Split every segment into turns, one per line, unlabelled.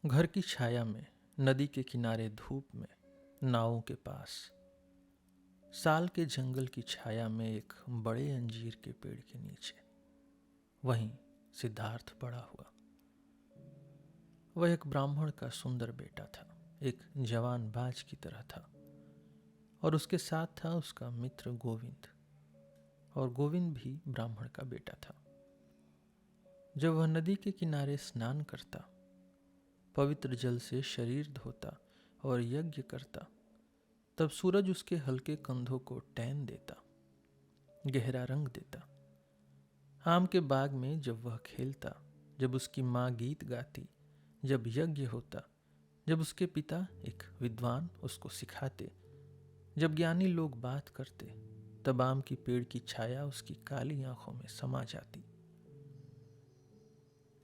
घर की छाया में, नदी के किनारे धूप में, नावों के पास, साल के जंगल की छाया में एक बड़े अंजीर के पेड़ के नीचे वहीं सिद्धार्थ पड़ा हुआ। वह एक ब्राह्मण का सुंदर बेटा था, एक जवान बाज की तरह था, और उसके साथ था उसका मित्र गोविंद, और गोविंद भी ब्राह्मण का बेटा था। जब वह नदी के किनारे स्नान करता, पवित्र जल से शरीर धोता और यज्ञ करता, तब सूरज उसके हल्के कंधों को टैन देता, गहरा रंग देता। आम के बाग में जब वह खेलता, जब उसकी माँ गीत गाती, जब यज्ञ होता, जब उसके पिता एक विद्वान उसको सिखाते, जब ज्ञानी लोग बात करते, तब आम की पेड़ की छाया उसकी काली आंखों में समा जाती।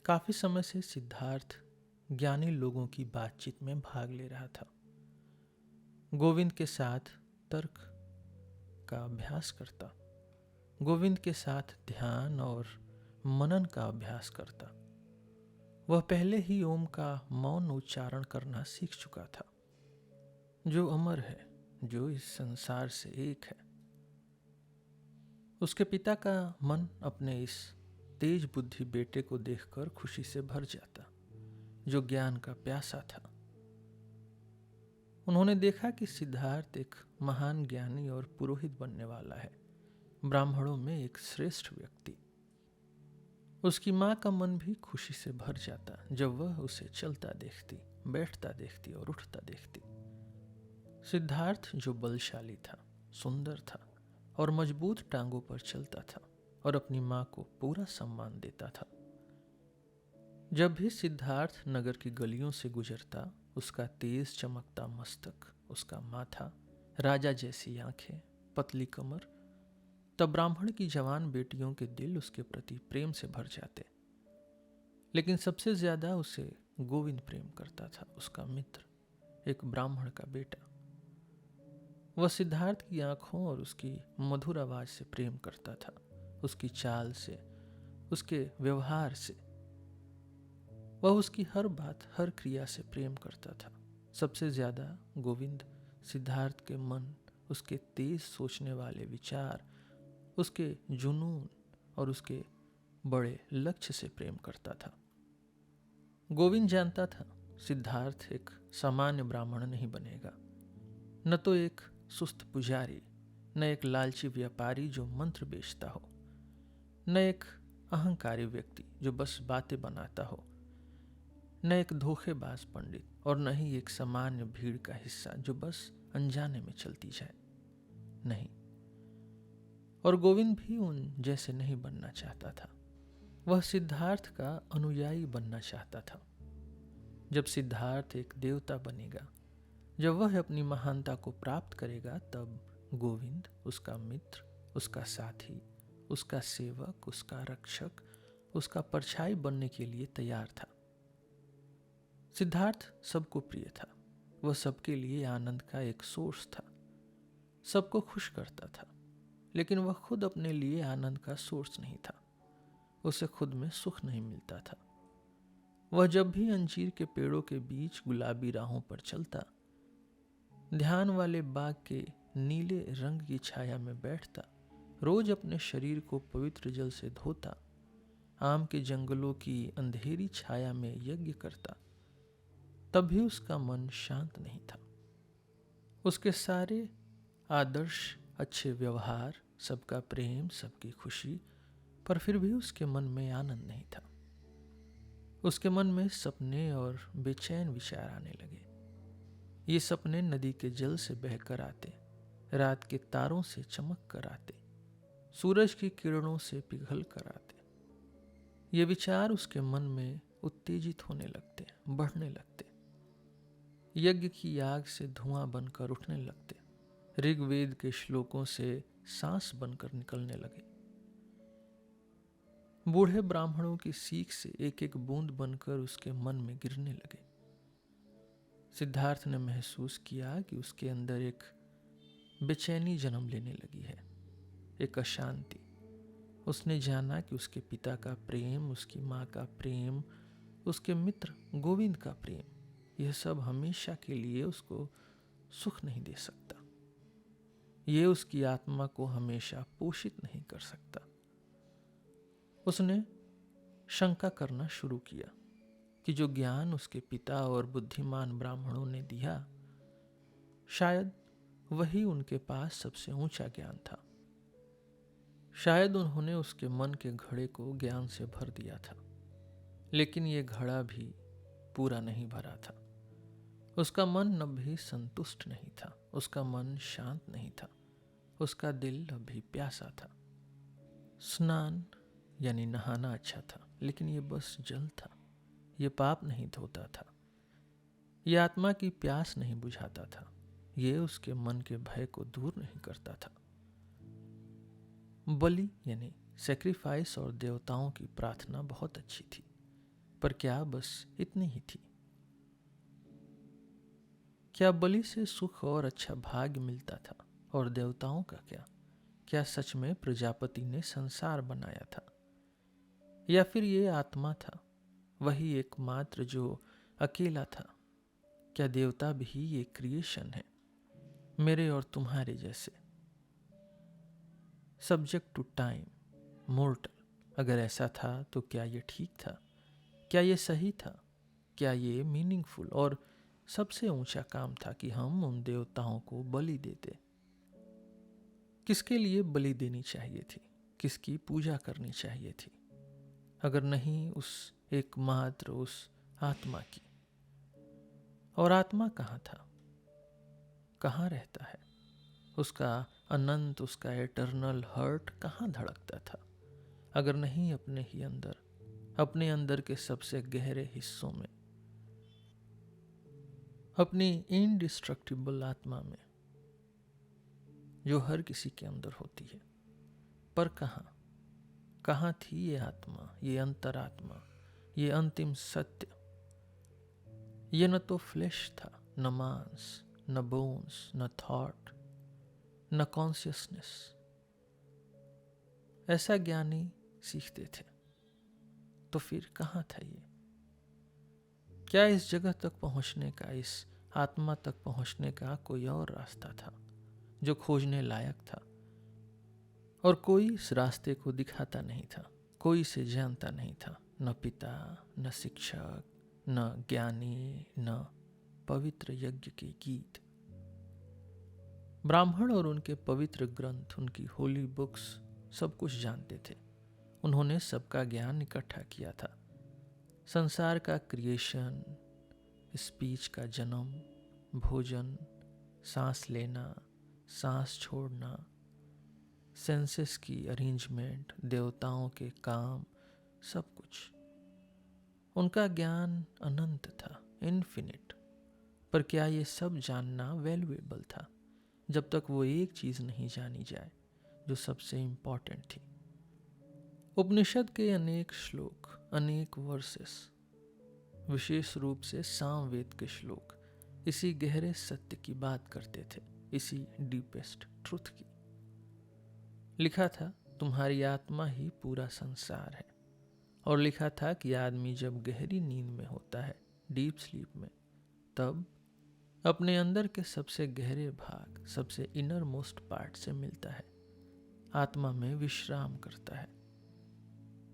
काफी समय से सिद्धार्थ ज्ञानी लोगों की बातचीत में भाग ले रहा था। गोविंद के साथ तर्क का अभ्यास करता, गोविंद के साथ ध्यान और मनन का अभ्यास करता। वह पहले ही ओम का मौन उच्चारण करना सीख चुका था, जो अमर है, जो इस संसार से एक है। उसके पिता का मन अपने इस तेज बुद्धि बेटे को देखकर खुशी से भर जाता, जो ज्ञान का प्यासा था। उन्होंने देखा कि सिद्धार्थ एक महान ज्ञानी और पुरोहित बनने वाला है, ब्राह्मणों में एक श्रेष्ठ व्यक्ति। उसकी माँ का मन भी खुशी से भर जाता जब वह उसे चलता देखती, बैठता देखती और उठता देखती। सिद्धार्थ जो बलशाली था, सुंदर था और मजबूत टांगों पर चलता था और अपनी माँ को पूरा सम्मान देता था। जब भी सिद्धार्थ नगर की गलियों से गुजरता, उसका तेज चमकता मस्तक, उसका माथा, राजा जैसी आंखें, पतली कमर, तब ब्राह्मण की जवान बेटियों के दिल उसके प्रति प्रेम से भर जाते। लेकिन सबसे ज्यादा उसे गोविंद प्रेम करता था, उसका मित्र, एक ब्राह्मण का बेटा। वह सिद्धार्थ की आंखों और उसकी मधुर आवाज से प्रेम करता था, उसकी चाल से, उसके व्यवहार से। वह उसकी हर बात, हर क्रिया से प्रेम करता था। सबसे ज्यादा गोविंद सिद्धार्थ के मन, उसके तेज सोचने वाले विचार, उसके जुनून और उसके बड़े लक्ष्य से प्रेम करता था। गोविंद जानता था सिद्धार्थ एक सामान्य ब्राह्मण नहीं बनेगा, न तो एक सुस्त पुजारी, न एक लालची व्यापारी जो मंत्र बेचता हो, न एक अहंकारी व्यक्ति जो बस बातें बनाता हो, न एक धोखेबाज पंडित, और न ही एक सामान्य भीड़ का हिस्सा जो बस अनजाने में चलती जाए। नहीं, और गोविंद भी उन जैसे नहीं बनना चाहता था। वह सिद्धार्थ का अनुयायी बनना चाहता था। जब सिद्धार्थ एक देवता बनेगा, जब वह अपनी महानता को प्राप्त करेगा, तब गोविंद उसका मित्र, उसका साथी, उसका सेवक, उसका रक्षक, उसका परछाई बनने के लिए तैयार था। सिद्धार्थ सबको प्रिय था। वह सबके लिए आनंद का एक सोर्स था, सबको खुश करता था। लेकिन वह खुद अपने लिए आनंद का सोर्स नहीं था। उसे खुद में सुख नहीं मिलता था। वह जब भी अंजीर के पेड़ों के बीच गुलाबी राहों पर चलता, ध्यान वाले बाग के नीले रंग की छाया में बैठता, रोज अपने शरीर को पवित्र जल से धोता, आम के जंगलों की अंधेरी छाया में यज्ञ करता, तब भी उसका मन शांत नहीं था। उसके सारे आदर्श, अच्छे व्यवहार, सबका प्रेम, सबकी खुशी, पर फिर भी उसके मन में आनंद नहीं था। उसके मन में सपने और बेचैन विचार आने लगे। ये सपने नदी के जल से बहकर आते, रात के तारों से चमक कर आते, सूरज की किरणों से पिघल कर आते। ये विचार उसके मन में उत्तेजित होने लगते, बढ़ने लगते, यज्ञ की आग से धुआं बनकर उठने लगते, ऋग्वेद के श्लोकों से सांस बनकर निकलने लगे, बूढ़े ब्राह्मणों की सीख से एक एक बूंद बनकर उसके मन में गिरने लगे। सिद्धार्थ ने महसूस किया कि उसके अंदर एक बेचैनी जन्म लेने लगी है, एक अशांति। उसने जाना कि उसके पिता का प्रेम, उसकी माँ का प्रेम, उसके मित्र गोविंद का प्रेम, यह सब हमेशा के लिए उसको सुख नहीं दे सकता। ये उसकी आत्मा को हमेशा पोषित नहीं कर सकता। उसने शंका करना शुरू किया कि जो ज्ञान उसके पिता और बुद्धिमान ब्राह्मणों ने दिया, शायद वही उनके पास सबसे ऊंचा ज्ञान था। शायद उन्होंने उसके मन के घड़े को ज्ञान से भर दिया था, लेकिन ये घड़ा भी पूरा नहीं भरा था। उसका मन अब भी संतुष्ट नहीं था, उसका मन शांत नहीं था, उसका दिल अभी प्यासा था। स्नान यानी नहाना अच्छा था, लेकिन ये बस जल था। ये पाप नहीं धोता था, ये आत्मा की प्यास नहीं बुझाता था, ये उसके मन के भय को दूर नहीं करता था। बलि यानी सेक्रीफाइस और देवताओं की प्रार्थना बहुत अच्छी थी, पर क्या बस इतनी ही थी? क्या बलि से सुख और अच्छा भाग्य मिलता था? और देवताओं का क्या? क्या सच में प्रजापति ने संसार बनाया था? या फिर ये आत्मा था, वही एकमात्र जो अकेला था? क्या देवता भी ये क्रिएशन है, मेरे और तुम्हारे जैसे, सब्जेक्ट टू टाइम, मोर्टल? अगर ऐसा था तो क्या ये ठीक था? क्या ये सही था? क्या ये मीनिंगफुल और सबसे ऊंचा काम था कि हम उन देवताओं को बलि देते? किसके लिए बलि देनी चाहिए थी? किसकी पूजा करनी चाहिए थी? अगर नहीं उस एकमात्र उस आत्मा की। और आत्मा कहाँ था? कहाँ रहता है? उसका अनंत, उसका एटर्नल हर्ट कहाँ धड़कता था? अगर नहीं अपने ही अंदर, अपने अंदर के सबसे गहरे हिस्सों में, अपनी इनडिस्ट्रक्टिबल आत्मा में, जो हर किसी के अंदर होती है। पर कहाँ थी ये आत्मा, ये अंतरात्मा, ये अंतिम सत्य? ये न तो फ्लैश था, न मांस, न बोन्स, न थॉट, न कॉन्शियसनेस। ऐसा ज्ञानी सीखते थे। तो फिर कहाँ था ये? क्या इस जगह तक पहुंचने का, इस आत्मा तक पहुंचने का कोई और रास्ता था जो खोजने लायक था? और कोई इस रास्ते को दिखाता नहीं था, कोई इसे जानता नहीं था। न पिता, न शिक्षक, न ज्ञानी, न पवित्र यज्ञ के गीत। ब्राह्मण और उनके पवित्र ग्रंथ, उनकी होली बुक्स सब कुछ जानते थे। उन्होंने सबका ज्ञान इकट्ठा किया था। संसार का क्रिएशन, स्पीच का जन्म, भोजन, सांस लेना, सांस छोड़ना, सेंसेस की अरेंजमेंट, देवताओं के काम, सब कुछ। उनका ज्ञान अनंत था, इन्फिनिट। पर क्या ये सब जानना वैल्यूएबल था, जब तक वो एक चीज नहीं जानी जाए जो सबसे इंपॉर्टेंट थी? उपनिषद के अनेक श्लोक, अनेक वर्सेस, विशेष रूप से सामवेद के श्लोक इसी गहरे सत्य की बात करते थे, इसी डीपेस्ट ट्रुथ की। लिखा था तुम्हारी आत्मा ही पूरा संसार है। और लिखा था कि आदमी जब गहरी नींद में होता है, डीप स्लीप में, तब अपने अंदर के सबसे गहरे भाग, सबसे इनर मोस्ट पार्ट से मिलता है, आत्मा में विश्राम करता है।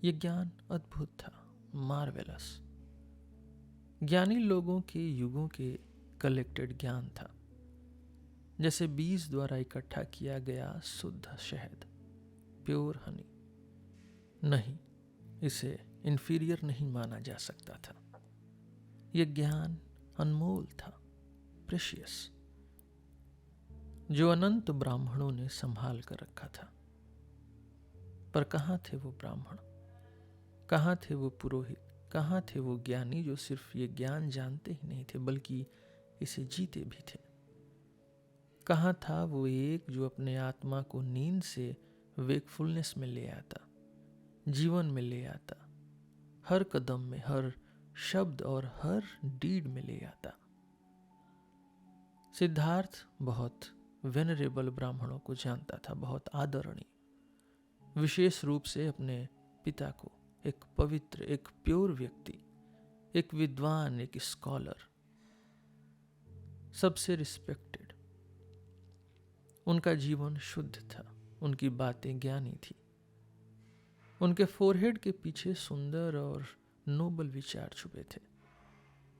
ये ज्ञान अद्भुत था, मार्वेलस। ज्ञानी लोगों के युगों के कलेक्टेड ज्ञान था, जैसे बीज द्वारा इकट्ठा किया गया शुद्ध शहद, प्योर हनी। नहीं, इसे इंफीरियर नहीं माना जा सकता था। यह ज्ञान अनमोल था, प्रेशियस, जो अनंत ब्राह्मणों ने संभाल कर रखा था। पर कहाँ थे वो ब्राह्मण? कहाँ थे वो पुरोहित? कहाँ थे वो ज्ञानी जो सिर्फ ये ज्ञान जानते ही नहीं थे, बल्कि इसे जीते भी थे? कहाँ था वो एक जो अपने आत्मा को नींद से वेकफुलनेस में ले आता, जीवन में ले आता, हर कदम में, हर शब्द और हर डीड में ले आता? सिद्धार्थ बहुत वेनरेबल ब्राह्मणों को जानता था, बहुत आदरणीय, विशेष रूप से अपने पिता को, एक पवित्र, एक प्योर व्यक्ति, एक विद्वान, एक स्कॉलर, सबसे रिस्पेक्टेड। उनका जीवन शुद्ध था, उनकी बातें ज्ञानी थी, उनके फोरहेड के पीछे सुंदर और नोबल विचार छुपे थे।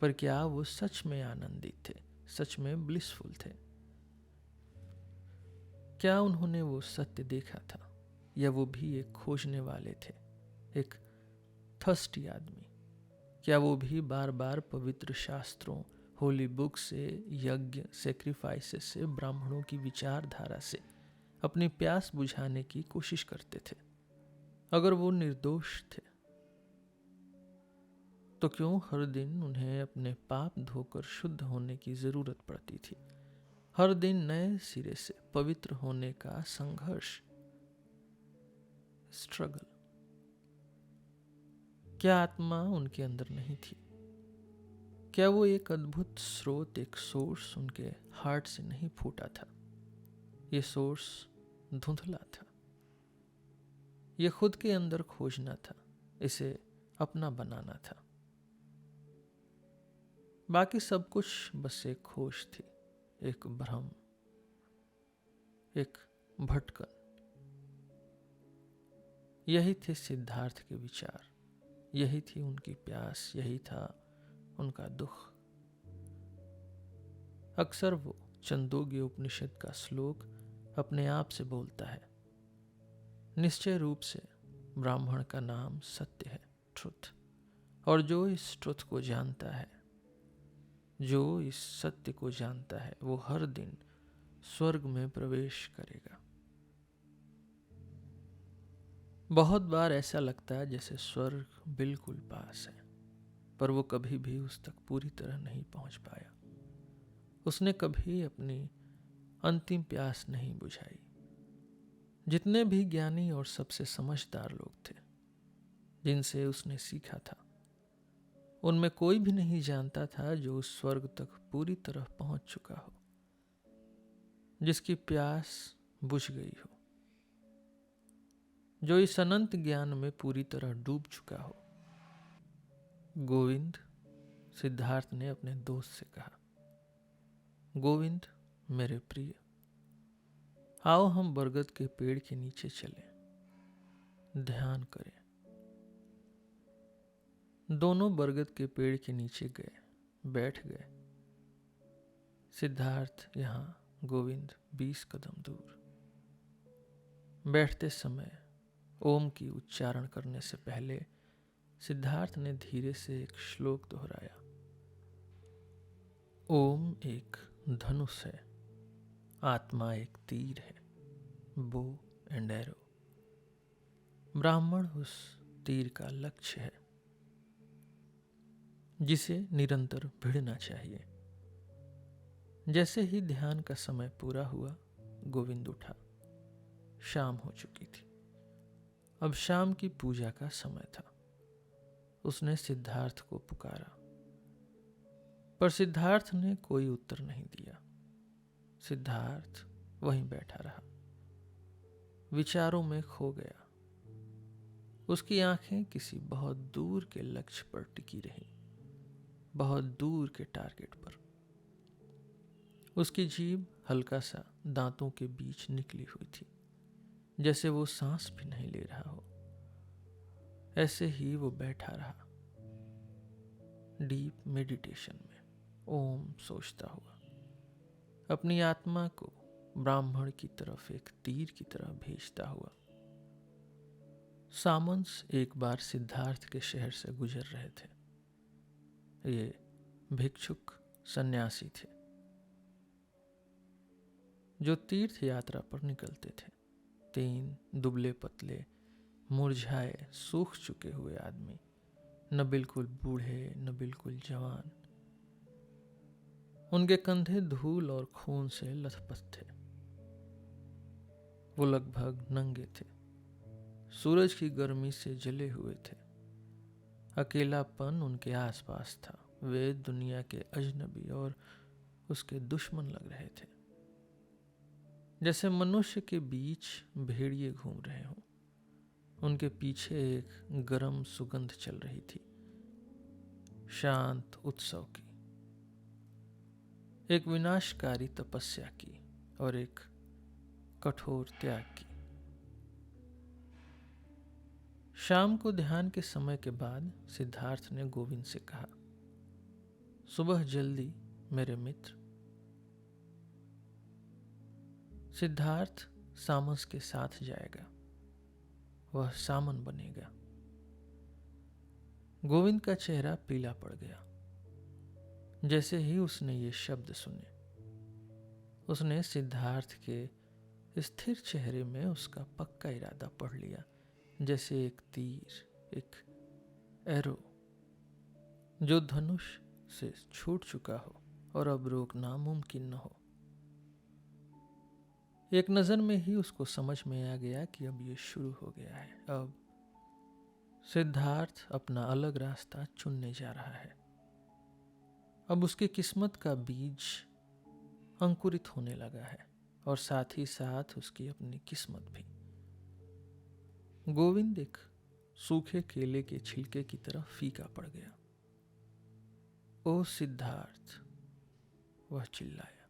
पर क्या वो सच में आनंदित थे, सच में ब्लिसफुल थे? क्या उन्होंने वो सत्य देखा था, या वो भी एक खोजने वाले थे, एक थर्स्टी आदमी? क्या वो भी बार बार पवित्र शास्त्रों, होली बुक से, यज्ञ, सेक्रीफाइसेस से, ब्राह्मणों की विचारधारा से अपनी प्यास बुझाने की कोशिश करते थे? अगर वो निर्दोष थे तो क्यों हर दिन उन्हें अपने पाप धोकर शुद्ध होने की जरूरत पड़ती थी? हर दिन नए सिरे से पवित्र होने का संघर्ष, स्ट्रगल। क्या आत्मा उनके अंदर नहीं थी? क्या वो एक अद्भुत स्रोत, एक सोर्स उनके हार्ट से नहीं फूटा था? ये सोर्स धुंधला था, ये खुद के अंदर खोजना था, इसे अपना बनाना था। बाकी सब कुछ बस एक खोज थी, एक भ्रम, एक भटकन। यही थे सिद्धार्थ के विचार, यही थी उनकी प्यास, यही था उनका दुख। अक्सर वो छंदोग्य उपनिषद का श्लोक अपने आप से बोलता है, निश्चय रूप से ब्राह्मण का नाम सत्य है, ट्रुथ। और जो इस ट्रुथ को जानता है, जो इस सत्य को जानता है, वो हर दिन स्वर्ग में प्रवेश करेगा। बहुत बार ऐसा लगता है जैसे स्वर्ग बिल्कुल पास है, पर वो कभी भी उस तक पूरी तरह नहीं पहुंच पाया। उसने कभी अपनी अंतिम प्यास नहीं बुझाई। जितने भी ज्ञानी और सबसे समझदार लोग थे जिनसे उसने सीखा था, उनमें कोई भी नहीं जानता था जो उस स्वर्ग तक पूरी तरह पहुंच चुका हो, जिसकी प्यास बुझ गई हो, जो इस अनंत ज्ञान में पूरी तरह डूब चुका हो। गोविंद, सिद्धार्थ ने अपने दोस्त से कहा, गोविंद मेरे प्रिय, आओ हम बरगद के पेड़ के नीचे चलें, ध्यान करें। दोनों बरगद के पेड़ के नीचे गए, बैठ गए। सिद्धार्थ यहाँ, गोविंद 20 कदम दूर। बैठते समय ओम की उच्चारण करने से पहले सिद्धार्थ ने धीरे से एक श्लोक दोहराया। ओम एक धनुष है, आत्मा एक तीर है, बो एंड एरो। ब्राह्मण उस तीर का लक्ष्य है जिसे निरंतर भिड़ना चाहिए। जैसे ही ध्यान का समय पूरा हुआ, गोविंद उठा। शाम हो चुकी थी, अब शाम की पूजा का समय था। उसने सिद्धार्थ को पुकारा, पर सिद्धार्थ ने कोई उत्तर नहीं दिया। सिद्धार्थ वहीं बैठा रहा, विचारों में खो गया। उसकी आंखें किसी बहुत दूर के लक्ष्य पर टिकी रहीं, बहुत दूर के टारगेट पर। उसकी जीभ हल्का सा दांतों के बीच निकली हुई थी, जैसे वो सांस भी नहीं ले रहा हो। ऐसे ही वो बैठा रहा, डीप मेडिटेशन में, ओम सोचता हुआ, अपनी आत्मा को ब्राह्मण की तरफ एक तीर की तरह भेजता हुआ। सामंस एक बार सिद्धार्थ के शहर से गुजर रहे थे। ये भिक्षुक सन्यासी थे जो तीर्थ यात्रा पर निकलते थे। 3 दुबले पतले, मुरझाए, सूख चुके हुए आदमी, न बिल्कुल बूढ़े न बिल्कुल जवान। उनके कंधे धूल और खून से लथपथ थे। वो लगभग नंगे थे, सूरज की गर्मी से जले हुए थे। अकेलापन उनके आसपास था। वे दुनिया के अजनबी और उसके दुश्मन लग रहे थे, जैसे मनुष्य के बीच भेड़िए घूम रहे हों। उनके पीछे एक गरम सुगंध चल रही थी, शांत उत्सव की, एक विनाशकारी तपस्या की और एक कठोर त्याग की। शाम को ध्यान के समय के बाद सिद्धार्थ ने गोविंद से कहा, सुबह जल्दी मेरे मित्र। सिद्धार्थ सामस के साथ जाएगा, वह सामन बनेगा। गोविंद का चेहरा पीला पड़ गया। जैसे ही उसने ये शब्द सुने, उसने सिद्धार्थ के स्थिर चेहरे में उसका पक्का इरादा पढ़ लिया, जैसे एक तीर, एक एरो जो धनुष से छूट चुका हो और अब रोकना मुमकिन न हो। एक नजर में ही उसको समझ में आ गया कि अब ये शुरू हो गया है। अब सिद्धार्थ अपना अलग रास्ता चुनने जा रहा है। अब उसकी किस्मत का बीज अंकुरित होने लगा है और साथ ही साथ उसकी अपनी किस्मत भी। गोविंद एक सूखे केले के छिलके की तरह फीका पड़ गया। ओ सिद्धार्थ, वह चिल्लाया,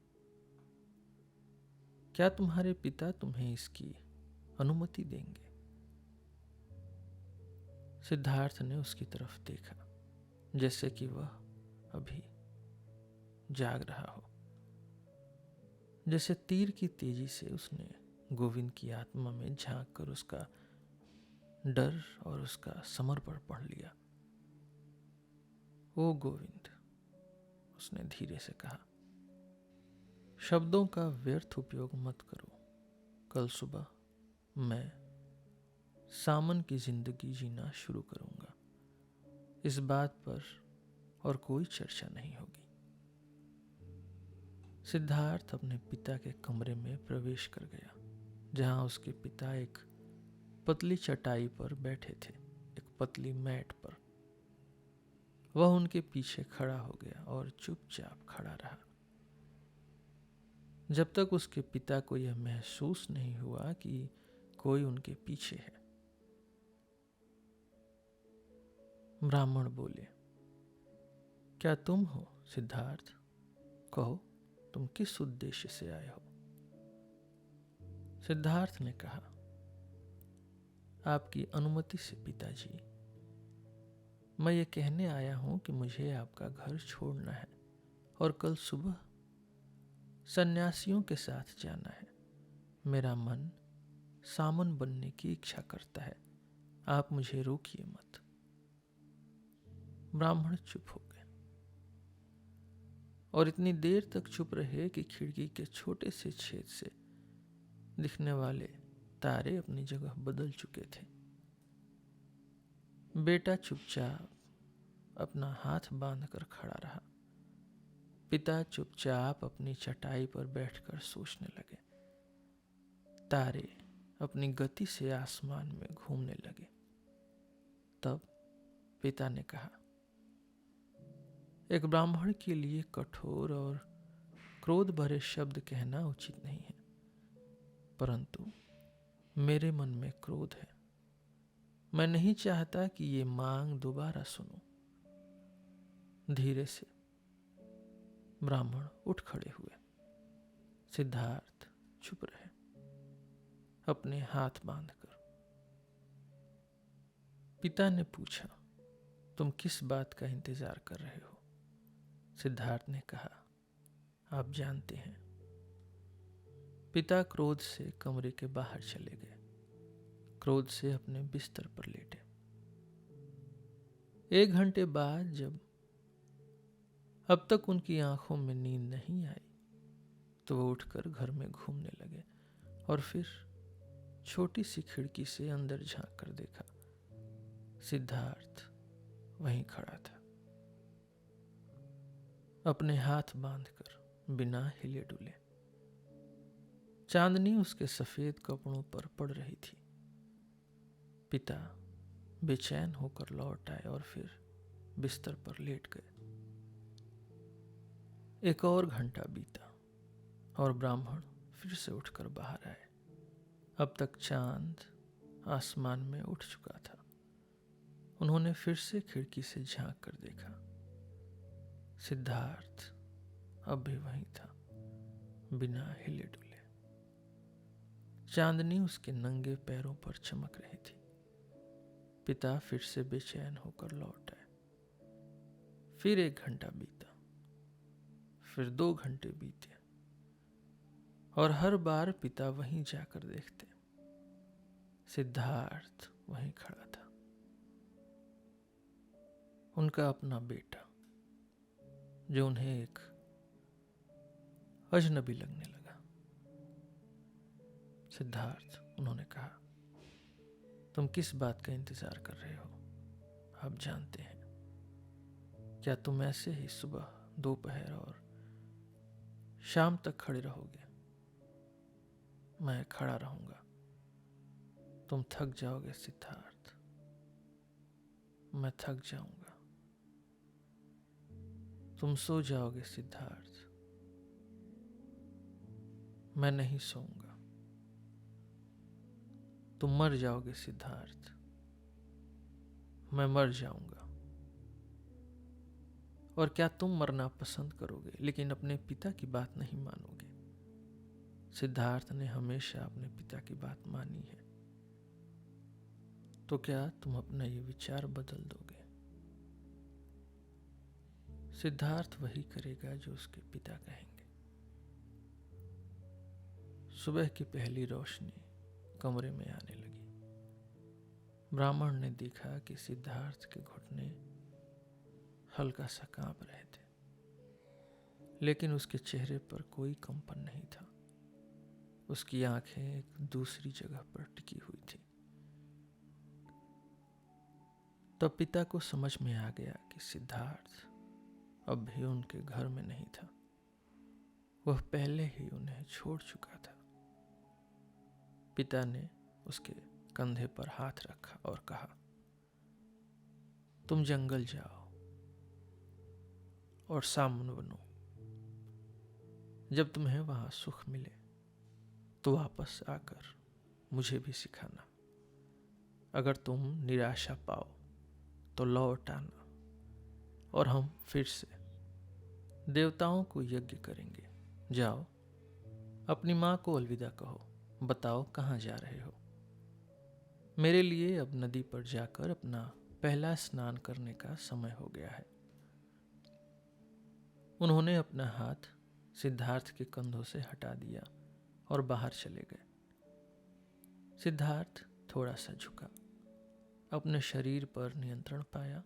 क्या तुम्हारे पिता तुम्हें इसकी अनुमति देंगे? सिद्धार्थ ने उसकी तरफ देखा, जैसे कि वह अभी जाग रहा हो। जैसे तीर की तेजी से उसने गोविंद की आत्मा में झांक कर उसका डर और उसका समर्पण पढ़ लिया। ओ गोविंद, उसने धीरे से कहा, शब्दों का व्यर्थ उपयोग मत करो। कल सुबह मैं सामन की जिंदगी जीना शुरू करूंगा। इस बात पर और कोई चर्चा नहीं होगी। सिद्धार्थ अपने पिता के कमरे में प्रवेश कर गया, जहां उसके पिता एक पतली चटाई पर बैठे थे, एक पतली मैट पर। वह उनके पीछे खड़ा हो गया और चुपचाप खड़ा रहा, जब तक उसके पिता को यह महसूस नहीं हुआ कि कोई उनके पीछे है। ब्राह्मण बोले, क्या तुम हो सिद्धार्थ? कहो, तुम किस उद्देश्य से आए हो? सिद्धार्थ ने कहा, आपकी अनुमति से पिताजी, मैं ये कहने आया हूं कि मुझे आपका घर छोड़ना है और कल सुबह सन्यासियों के साथ जाना है। मेरा मन सामन बनने की इच्छा करता है, आप मुझे रोकिए मत। ब्राह्मण चुप हो गए और इतनी देर तक चुप रहे कि खिड़की के छोटे से छेद से दिखने वाले तारे अपनी जगह बदल चुके थे। बेटा चुपचाप अपना हाथ बांधकर खड़ा रहा। पिता चुपचाप अपनी चटाई पर बैठकर सोचने लगे। तारे अपनी गति से आसमान में घूमने लगे। तब पिता ने कहा, एक ब्राह्मण के लिए कठोर और क्रोध भरे शब्द कहना उचित नहीं है, परंतु मेरे मन में क्रोध है। मैं नहीं चाहता कि ये मांग दोबारा सुनूं। धीरे से ब्राह्मण उठ खड़े हुए। सिद्धार्थ चुप रहे, अपने हाथ बांधकर। पिता ने पूछा, तुम किस बात का इंतजार कर रहे हो? सिद्धार्थ ने कहा, आप जानते हैं। पिता क्रोध से कमरे के बाहर चले गए, क्रोध से अपने बिस्तर पर लेटे। 1 घंटे बाद जब अब तक उनकी आंखों में नींद नहीं आई, तो वो उठकर घर में घूमने लगे और फिर छोटी सी खिड़की से अंदर झांक कर देखा। सिद्धार्थ वहीं खड़ा था, अपने हाथ बांधकर बिना हिले डुले। चांदनी उसके सफेद कपड़ों पर पड़ रही थी। पिता बेचैन होकर लौट आए और फिर बिस्तर पर लेट गए। 1 और घंटा बीता और ब्राह्मण फिर से उठकर बाहर आए। अब तक चांद आसमान में उठ चुका था। उन्होंने फिर से खिड़की से झांक कर देखा। सिद्धार्थ अब भी वहीं था, बिना हिले डुले। चांदनी उसके नंगे पैरों पर चमक रही थी। पिता फिर से बेचैन होकर लौट आए। फिर 1 घंटा बीता, फिर 2 घंटे बीते, और हर बार पिता वहीं जाकर देखते। सिद्धार्थ वहीं खड़ा था, उनका अपना बेटा, जो उन्हें एक अजनबी लगने लगा। सिद्धार्थ, उन्होंने कहा, तुम किस बात का इंतजार कर रहे हो? आप जानते हैं। क्या तुम ऐसे ही सुबह, दोपहर और शाम तक खड़े रहोगे? मैं खड़ा रहूंगा। तुम थक जाओगे सिद्धार्थ, मैं थक जाऊंगा। तुम सो जाओगे सिद्धार्थ, मैं नहीं सोऊंगा। तुम मर जाओगे सिद्धार्थ, मैं मर जाऊंगा। और क्या तुम मरना पसंद करोगे, लेकिन अपने पिता की बात नहीं मानोगे? सिद्धार्थ ने हमेशा अपने पिता की बात मानी है। तो क्या तुम अपना ये विचार बदल दोगे? सिद्धार्थ वही करेगा जो उसके पिता कहेंगे। सुबह की पहली रोशनी कमरे में आने लगी। ब्राह्मण ने देखा कि सिद्धार्थ के घुटने हल्का सा कांप रहे थे, लेकिन उसके चेहरे पर कोई कंपन नहीं था। उसकी आंखें एक दूसरी जगह पर टिकी हुई थी। तब पिता को समझ में आ गया कि सिद्धार्थ अब भी उनके घर में नहीं था। वह पहले ही उन्हें छोड़ चुका था। पिता ने उसके कंधे पर हाथ रखा और कहा, तुम जंगल जाओ और सामन बनो। जब तुम्हें वहां सुख मिले तो वापस आकर मुझे भी सिखाना। अगर तुम निराशा पाओ तो लौट आना, और हम फिर से देवताओं को यज्ञ करेंगे। जाओ, अपनी माँ को अलविदा कहो। बताओ कहाँ जा रहे हो? मेरे लिए अब नदी पर जाकर अपना पहला स्नान करने का समय हो गया है। उन्होंने अपना हाथ सिद्धार्थ के कंधों से हटा दिया और बाहर चले गए। सिद्धार्थ थोड़ा सा झुका, अपने शरीर पर नियंत्रण पाया,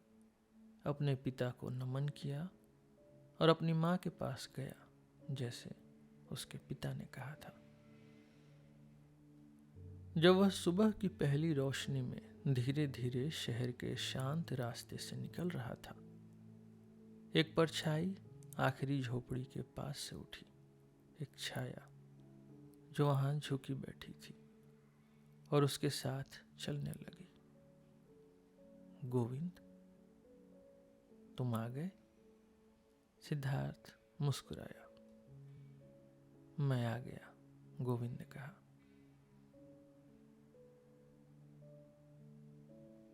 अपने पिता को नमन किया और अपनी माँ के पास गया, जैसे उसके पिता ने कहा था। जब वह सुबह की पहली रोशनी में धीरे धीरे शहर के शांत रास्ते से निकल रहा था, एक परछाई आखिरी झोपड़ी के पास से उठी। एक छाया जो वहां झुकी बैठी थी और उसके साथ चलने लगी। गोविंद, तुम आ गए? सिद्धार्थ मुस्कुराया। मैं आ गया, गोविंद ने कहा।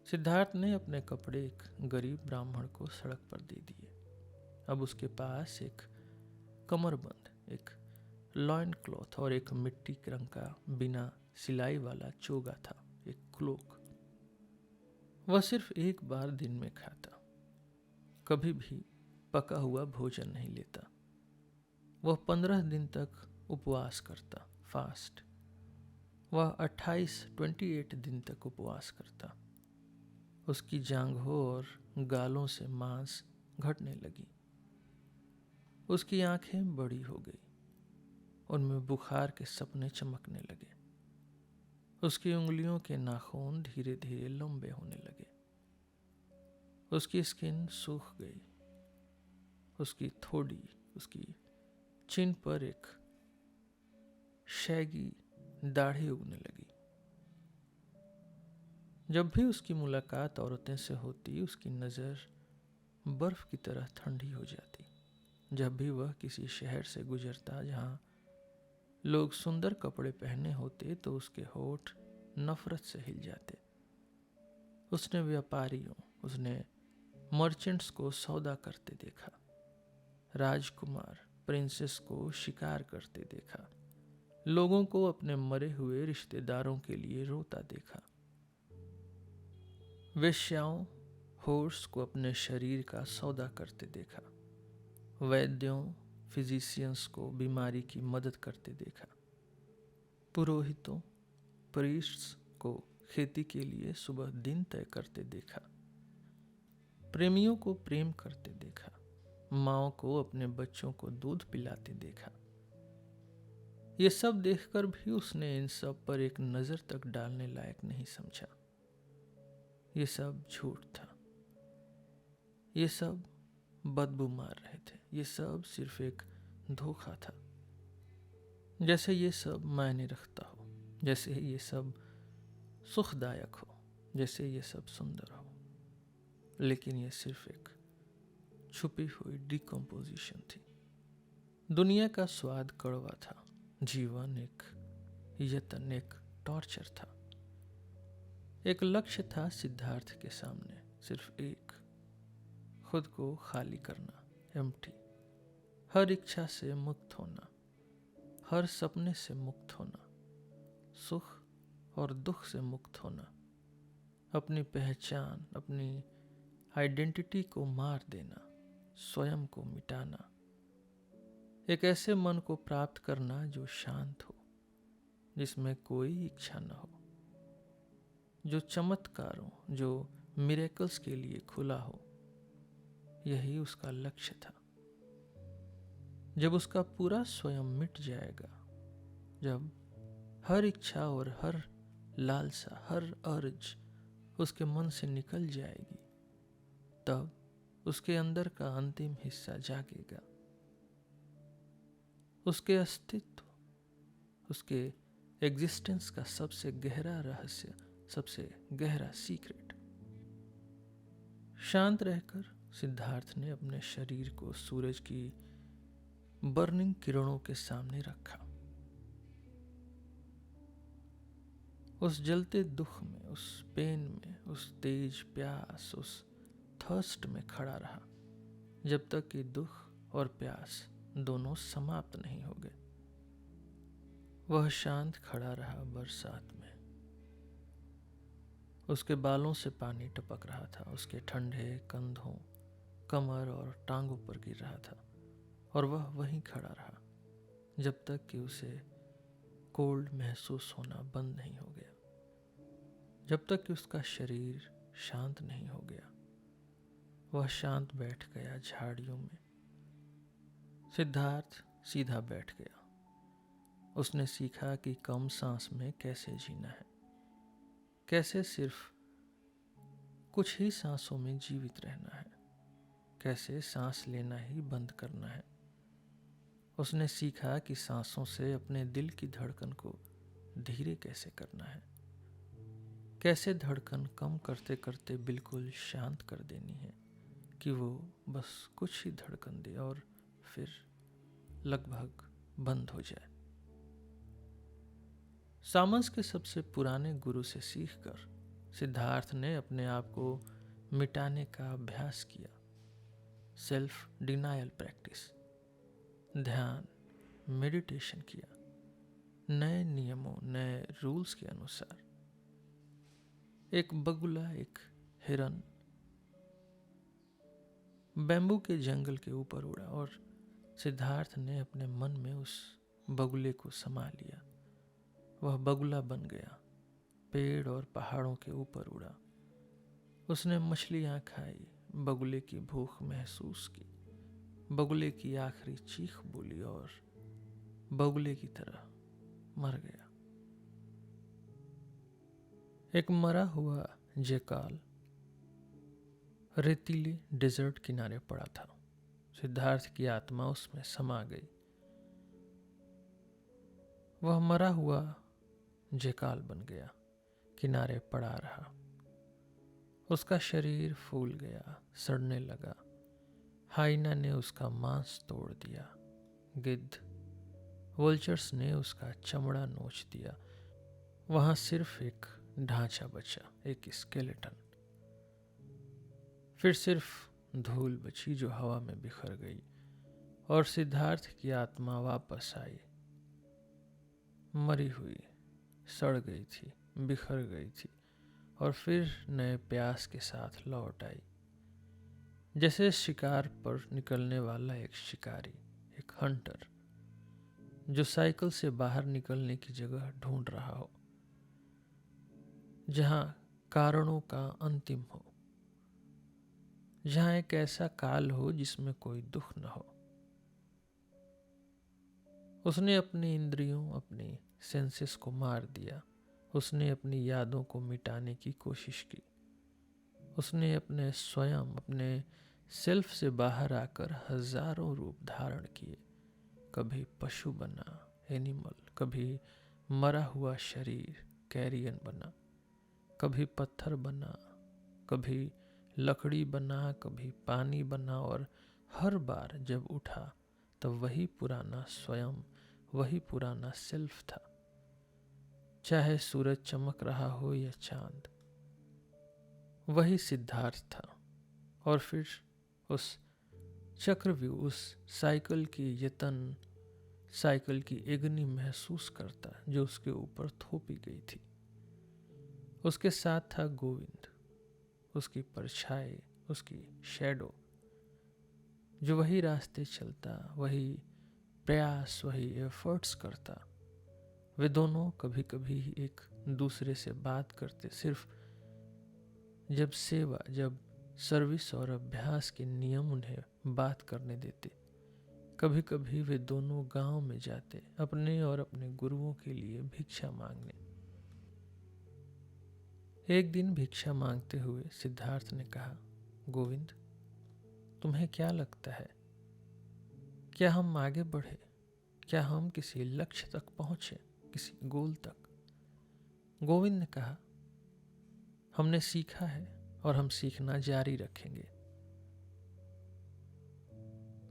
सिद्धार्थ ने अपने कपड़े एक गरीब ब्राह्मण को सड़क पर दे दिए। अब उसके पास एक कमरबंद, एक लॉइन क्लॉथ और एक मिट्टी के रंग का बिना सिलाई वाला चोगा था, एक क्लोक। वह सिर्फ एक बार दिन में खाता, कभी भी पका हुआ भोजन नहीं लेता। वह 15 दिन तक उपवास करता, फास्ट। वह 28 दिन तक उपवास करता। उसकी जांघों और गालों से मांस घटने लगी। उसकी आंखें बड़ी हो गई, उनमें बुखार के सपने चमकने लगे। उसकी उंगलियों के नाखून धीरे धीरे लंबे होने लगे। उसकी स्किन सूख गई। उसकी थोड़ी, उसकी चिन पर एक शैगी दाढ़ी उगने लगी। जब भी उसकी मुलाकात औरतें से होती, उसकी नज़र बर्फ की तरह ठंडी हो जाती। जब भी वह किसी शहर से गुजरता जहाँ लोग सुंदर कपड़े पहने होते, तो उसके होठ नफरत से हिल जाते। उसने व्यापारियों, उसने मर्चेंट्स को सौदा करते देखा। राजकुमार प्रिंसेस को शिकार करते देखा, लोगों को अपने मरे हुए रिश्तेदारों के लिए रोता देखा, वेश्याओं हॉर्स को अपने शरीर का सौदा करते देखा, वैद्यों फिजिशियंस को बीमारी की मदद करते देखा, पुरोहितों प्रीस्ट्स को खेती के लिए सुबह दिन तय करते देखा, प्रेमियों को प्रेम करते देखा, माँओं को अपने बच्चों को दूध पिलाते देखा। ये सब देखकर भी उसने इन सब पर एक नज़र तक डालने लायक नहीं समझा। ये सब झूठ था, ये सब बदबू मार रहे थे, ये सब सिर्फ एक धोखा था। जैसे ये सब मायने रखता हो, जैसे ये सब सुखदायक हो, जैसे ये सब सुंदर हो, लेकिन ये सिर्फ एक छुपी हुई डिकम्पोजिशन थी। दुनिया का स्वाद कड़वा था, जीवन एक यतन, एक टॉर्चर था। एक लक्ष्य था सिद्धार्थ के सामने, सिर्फ एक, खुद को खाली करना, एम्प्टी, हर इच्छा से मुक्त होना, हर सपने से मुक्त होना, सुख और दुख से मुक्त होना, अपनी पहचान, अपनी आइडेंटिटी को मार देना, स्वयं को मिटाना, एक ऐसे मन को प्राप्त करना जो शांत हो, जिसमें कोई इच्छा न हो, जो चमत्कारों, जो मिरेकल्स के लिए खुला हो। यही उसका लक्ष्य था। जब उसका पूरा स्वयं मिट जाएगा, जब हर इच्छा और हर लालसा, हर अर्ज उसके मन से निकल जाएगी, तब उसके अंदर का अंतिम हिस्सा जागेगा। उसके अस्तित्व, उसके एग्जिस्टेंस का सबसे गहरा रहस्य, सबसे गहरा सीक्रेट। शांत रहकर सिद्धार्थ ने अपने शरीर को सूरज की बर्निंग किरणों के सामने रखा। उस जलते दुख में, उस पेन में, उस तेज प्यास, उस थर्स्ट में खड़ा रहा, जब तक कि दुख और प्यास दोनों समाप्त नहीं हो गए। वह शांत खड़ा रहा बरसात में। उसके बालों से पानी टपक रहा था, उसके ठंडे कंधों, कमर और टांगों पर गिर रहा था, और वह वहीं खड़ा रहा जब तक कि उसे कोल्ड महसूस होना बंद नहीं हो गया, जब तक कि उसका शरीर शांत नहीं हो गया। वह शांत बैठ गया झाड़ियों में। सिद्धार्थ सीधा बैठ गया। उसने सीखा कि कम सांस में कैसे जीना है, कैसे सिर्फ कुछ ही सांसों में जीवित रहना है, कैसे सांस लेना ही बंद करना है। उसने सीखा कि सांसों से अपने दिल की धड़कन को धीरे कैसे करना है, कैसे धड़कन कम करते करते बिल्कुल शांत कर देनी है कि वो बस कुछ ही धड़कन दे और फिर लगभग बंद हो जाए। सामस के सबसे पुराने गुरु से सीखकर सिद्धार्थ ने अपने आप को मिटाने का अभ्यास किया। सेल्फ डिनायल प्रैक्टिस, ध्यान, मेडिटेशन किया, नए नियमों, नए रूल्स के अनुसार। एक बगुला, एक हिरन बैम्बू के जंगल के ऊपर उड़ा और सिद्धार्थ ने अपने मन में उस बगुले को समा लिया। वह बगुला बन गया, पेड़ और पहाड़ों के ऊपर उड़ा। उसने मछलियाँ खाई, बगुले की भूख महसूस की, बगुले की आखिरी चीख बोली और बगुले की तरह मर गया। एक मरा हुआ जेकाल रेतीले डेजर्ट किनारे पड़ा था। सिद्धार्थ की आत्मा उसमें समा गई। वह मरा हुआ जेकाल बन गया, किनारे पड़ा रहा। उसका शरीर फूल गया, सड़ने लगा। हाइना ने उसका मांस तोड़ दिया, गिद्ध, वल्चर्स ने उसका चमड़ा नोच दिया। वहां सिर्फ एक ढांचा बचा, एक स्केलेटन। फिर सिर्फ धूल बची जो हवा में बिखर गई। और सिद्धार्थ की आत्मा वापस आई। मरी हुई, सड़ गई थी, बिखर गई थी और फिर नए प्यास के साथ लौट आई, जैसे शिकार पर निकलने वाला एक शिकारी, एक हंटर जो साइकिल से बाहर निकलने की जगह ढूंढ रहा हो, जहां कारणों का अंतिम हो, जहां एक ऐसा काल हो जिसमें कोई दुख न हो। उसने अपनी इंद्रियों, अपनी सेंसेस को मार दिया। उसने अपनी यादों को मिटाने की कोशिश की। उसने अपने स्वयं, अपने सेल्फ से बाहर आकर हजारों रूप धारण किए। कभी पशु बना, एनिमल, कभी मरा हुआ शरीर, कैरियन बना, कभी पत्थर बना, कभी लकड़ी बना, कभी पानी बना, और हर बार जब उठा तब वही पुराना स्वयं, वही पुराना सेल्फ था, चाहे सूरज चमक रहा हो या चांद। वही सिद्धार्थ था। और फिर उस चक्रव्यूह, उस साइकिल की यतन, साइकिल की एगनी महसूस करता जो उसके ऊपर थोपी गई थी। उसके साथ था गोविंद, उसकी परछाई, उसकी शैडो, जो वही रास्ते चलता, वही प्रयास, वही एफर्ट्स करता। वे दोनों कभी कभी एक दूसरे से बात करते, सिर्फ जब सेवा, जब सर्विस और अभ्यास के नियम उन्हें बात करने देते। कभी कभी वे दोनों गांव में जाते, अपने और अपने गुरुओं के लिए भिक्षा मांगने। एक दिन भिक्षा मांगते हुए सिद्धार्थ ने कहा, गोविंद, तुम्हें क्या लगता है, क्या हम आगे बढ़े? क्या हम किसी लक्ष्य तक पहुंचे, किसी गोल तक? गोविंद ने कहा, हमने सीखा है और हम सीखना जारी रखेंगे।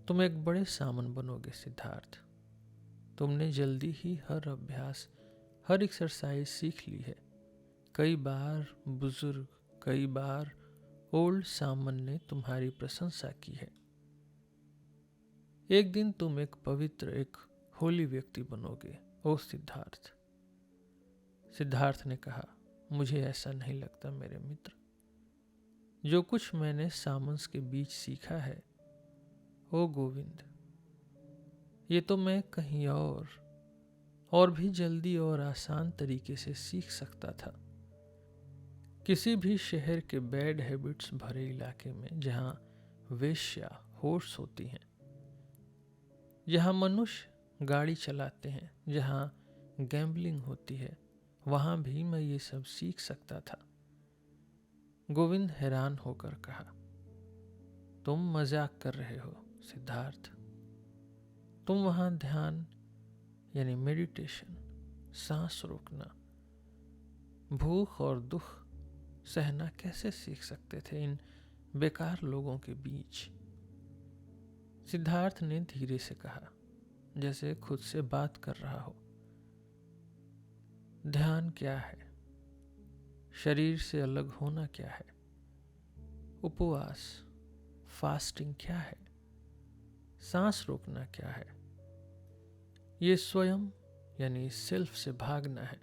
तुम एक बड़े सामन बनोगे सिद्धार्थ। तुमने जल्दी ही हर अभ्यास, हर एक्सरसाइज सीख ली है। कई बार बुजुर्ग, कई बार ओल्ड सामन ने तुम्हारी प्रशंसा की है। एक दिन तुम एक पवित्र, एक होली व्यक्ति बनोगे, ओ सिद्धार्थ। सिद्धार्थ ने कहा, मुझे ऐसा नहीं लगता मेरे मित्र। जो कुछ मैंने सामंस के बीच सीखा है, ओ गोविंद, ये तो मैं कहीं और भी जल्दी और आसान तरीके से सीख सकता था। किसी भी शहर के बैड हैबिट्स भरे इलाके में, जहां वेश्या, होर्स होती हैं, जहां मनुष्य गाड़ी चलाते हैं, जहां गैम्बलिंग होती है, वहां भी मैं ये सब सीख सकता था। गोविंद हैरान होकर कहा, तुम मजाक कर रहे हो सिद्धार्थ। तुम वहां ध्यान यानी मेडिटेशन, सांस रोकना, भूख और दुख सहना कैसे सीख सकते थे इन बेकार लोगों के बीच? सिद्धार्थ ने धीरे से कहा, जैसे खुद से बात कर रहा हो। ध्यान क्या है? शरीर से अलग होना क्या है? उपवास, फास्टिंग क्या है? सांस रोकना क्या है? ये स्वयं यानी सेल्फ से भागना है।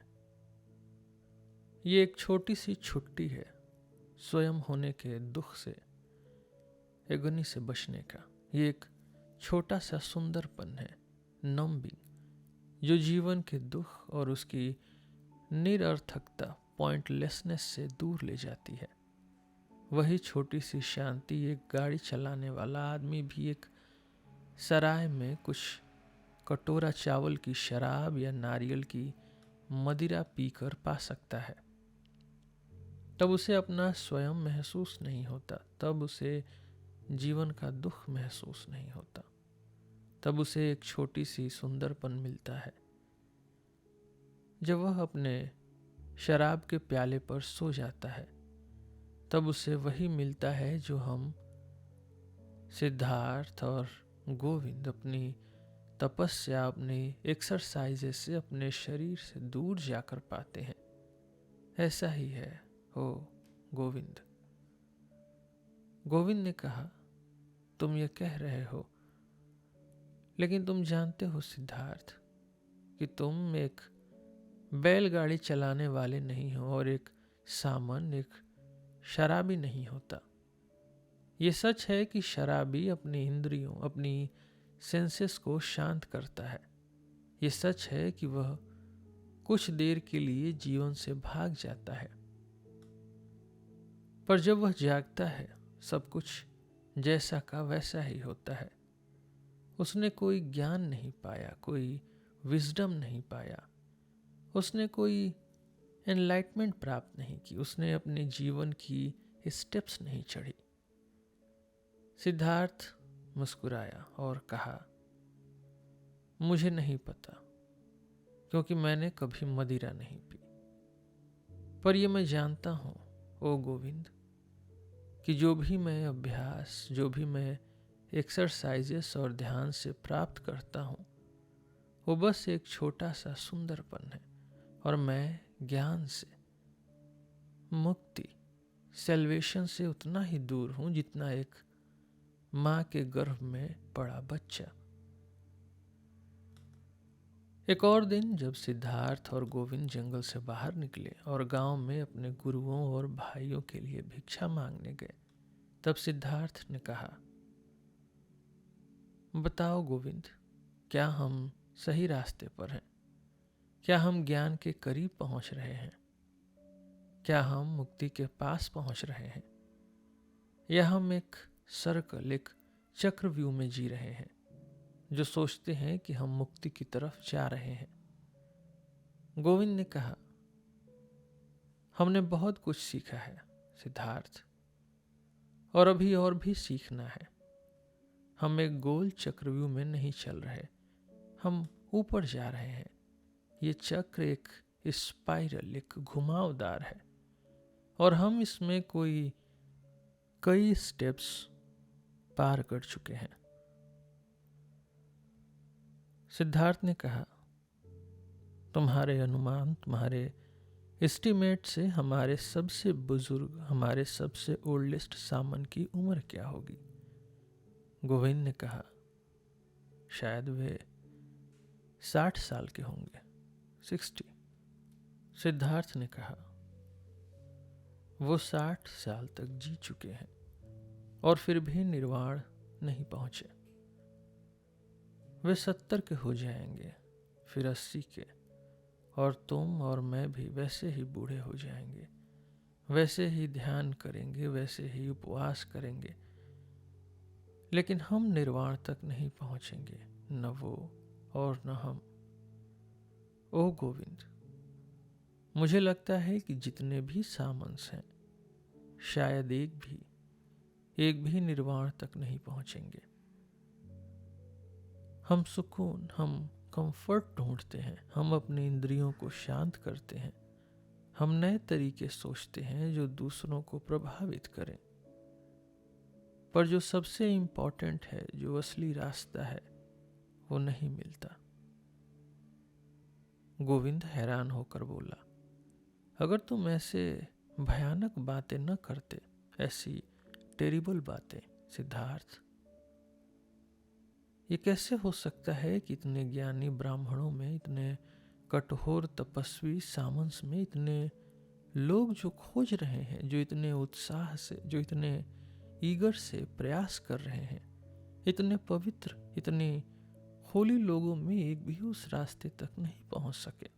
ये एक छोटी सी छुट्टी है स्वयं होने के दुख से, एगोनी से बचने का। ये एक छोटा सा सुंदरपन है, नंबिंग, जो जीवन के दुख और उसकी निरर्थकता, पॉइंटलेसनेस से दूर ले जाती है। वही छोटी सी शांति एक गाड़ी चलाने वाला आदमी भी एक सराय में कुछ कटोरा चावल की शराब या नारियल की मदिरा पीकर पा सकता है। तब उसे अपना स्वयं महसूस नहीं होता, तब उसे जीवन का दुख महसूस नहीं होता, तब उसे एक छोटी सी सुंदरपन मिलता है। जब वह अपने शराब के प्याले पर सो जाता है, तब उसे वही मिलता है जो हम सिद्धार्थ और गोविंद अपनी तपस्या, अपनी एक्सरसाइजेस से अपने शरीर से दूर जाकर पाते हैं। ऐसा ही है ओ गोविंद। गोविंद ने कहा, तुम ये कह रहे हो लेकिन तुम जानते हो सिद्धार्थ कि तुम एक बैलगाड़ी चलाने वाले नहीं हो और एक सामान्य एक शराबी नहीं होता। ये सच है कि शराबी अपनी इंद्रियों, अपनी सेंसेस को शांत करता है। ये सच है कि वह कुछ देर के लिए जीवन से भाग जाता है, पर जब वह जागता है सब कुछ जैसा का वैसा ही होता है। उसने कोई ज्ञान नहीं पाया, कोई विजडम नहीं पाया, उसने कोई एनलाइटमेंट प्राप्त नहीं की, उसने अपने जीवन की स्टेप्स नहीं चढ़ी। सिद्धार्थ मुस्कुराया और कहा, मुझे नहीं पता, क्योंकि मैंने कभी मदिरा नहीं पी। पर यह मैं जानता हूं ओ गोविंद कि जो भी मैं अभ्यास, जो भी मैं एक्सरसाइजेस और ध्यान से प्राप्त करता हूं, वो बस एक छोटा सा सुंदरपन है, और मैं ज्ञान से, मुक्ति, सेल्वेशन से उतना ही दूर हूं जितना एक माँ के गर्भ में पड़ा बच्चा। एक और दिन जब सिद्धार्थ और गोविंद जंगल से बाहर निकले और गांव में अपने गुरुओं और भाइयों के लिए भिक्षा मांगने गए, तब सिद्धार्थ ने कहा, बताओ गोविंद, क्या हम सही रास्ते पर हैं? क्या हम ज्ञान के करीब पहुंच रहे हैं? क्या हम मुक्ति के पास पहुंच रहे हैं, या हम एक सर्कल, एक चक्रव्यूह में जी रहे हैं जो सोचते हैं कि हम मुक्ति की तरफ जा रहे हैं? गोविंद ने कहा, हमने बहुत कुछ सीखा है सिद्धार्थ, और अभी और भी सीखना है। हम एक गोल चक्रव्यूह में नहीं चल रहे, हम ऊपर जा रहे हैं। ये चक्र एक स्पाइरल, एक घुमावदार है, और हम इसमें कई स्टेप्स पार कर चुके हैं। सिद्धार्थ ने कहा, तुम्हारे अनुमान, तुम्हारे एस्टिमेट से हमारे सबसे बुजुर्ग, हमारे सबसे ओल्डेस्ट सामन की उम्र क्या होगी? गोविंद ने कहा, शायद वे 60 साल के होंगे, 60। सिद्धार्थ ने कहा, वो 60 साल तक जी चुके हैं और फिर भी निर्वाण नहीं पहुंचे। वे 70 के हो जाएंगे, फिर 80 के, और तुम और मैं भी वैसे ही बूढ़े हो जाएंगे, वैसे ही ध्यान करेंगे, वैसे ही उपवास करेंगे, लेकिन हम निर्वाण तक नहीं पहुंचेंगे, न वो और न हम। ओ गोविंद, मुझे लगता है कि जितने भी सामंस हैं, शायद एक भी निर्वाण तक नहीं पहुंचेंगे। हम सुकून, हम कंफर्ट ढूंढते हैं, हम अपनी इंद्रियों को शांत करते हैं, हम नए तरीके सोचते हैं जो दूसरों को प्रभावित करें, पर जो सबसे इंपॉर्टेंट है, जो असली रास्ता है, वो नहीं मिलता। गोविंद हैरान होकर बोला, अगर तुम ऐसे भयानक बातें न करते, ऐसी टेरिबल बातें सिद्धार्थ, ये कैसे हो सकता है कि इतने ज्ञानी ब्राह्मणों में, इतने कठोर तपस्वी सामंस में, इतने लोग जो खोज रहे हैं, जो इतने उत्साह से, जो इतने ईगर से प्रयास कर रहे हैं, इतने पवित्र, इतने होली लोगों में एक भी उस रास्ते तक नहीं पहुंच सके?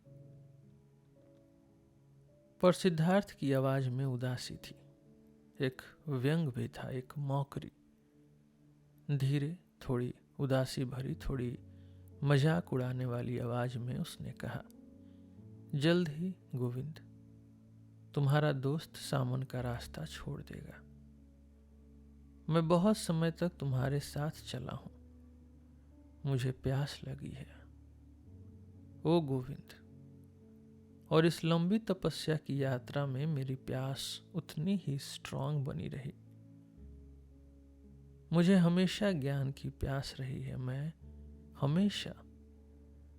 पर सिद्धार्थ की आवाज में उदासी थी, एक व्यंग भी था, एक मौकरी। धीरे, थोड़ी उदासी भरी, थोड़ी मजाक उड़ाने वाली आवाज में उसने कहा, जल्द ही गोविंद, तुम्हारा दोस्त सामन का रास्ता छोड़ देगा। मैं बहुत समय तक तुम्हारे साथ चला हूं, मुझे प्यास लगी है ओ गोविंद, और इस लंबी तपस्या की यात्रा में मेरी प्यास उतनी ही स्ट्रांग बनी रही। मुझे हमेशा ज्ञान की प्यास रही है, मैं हमेशा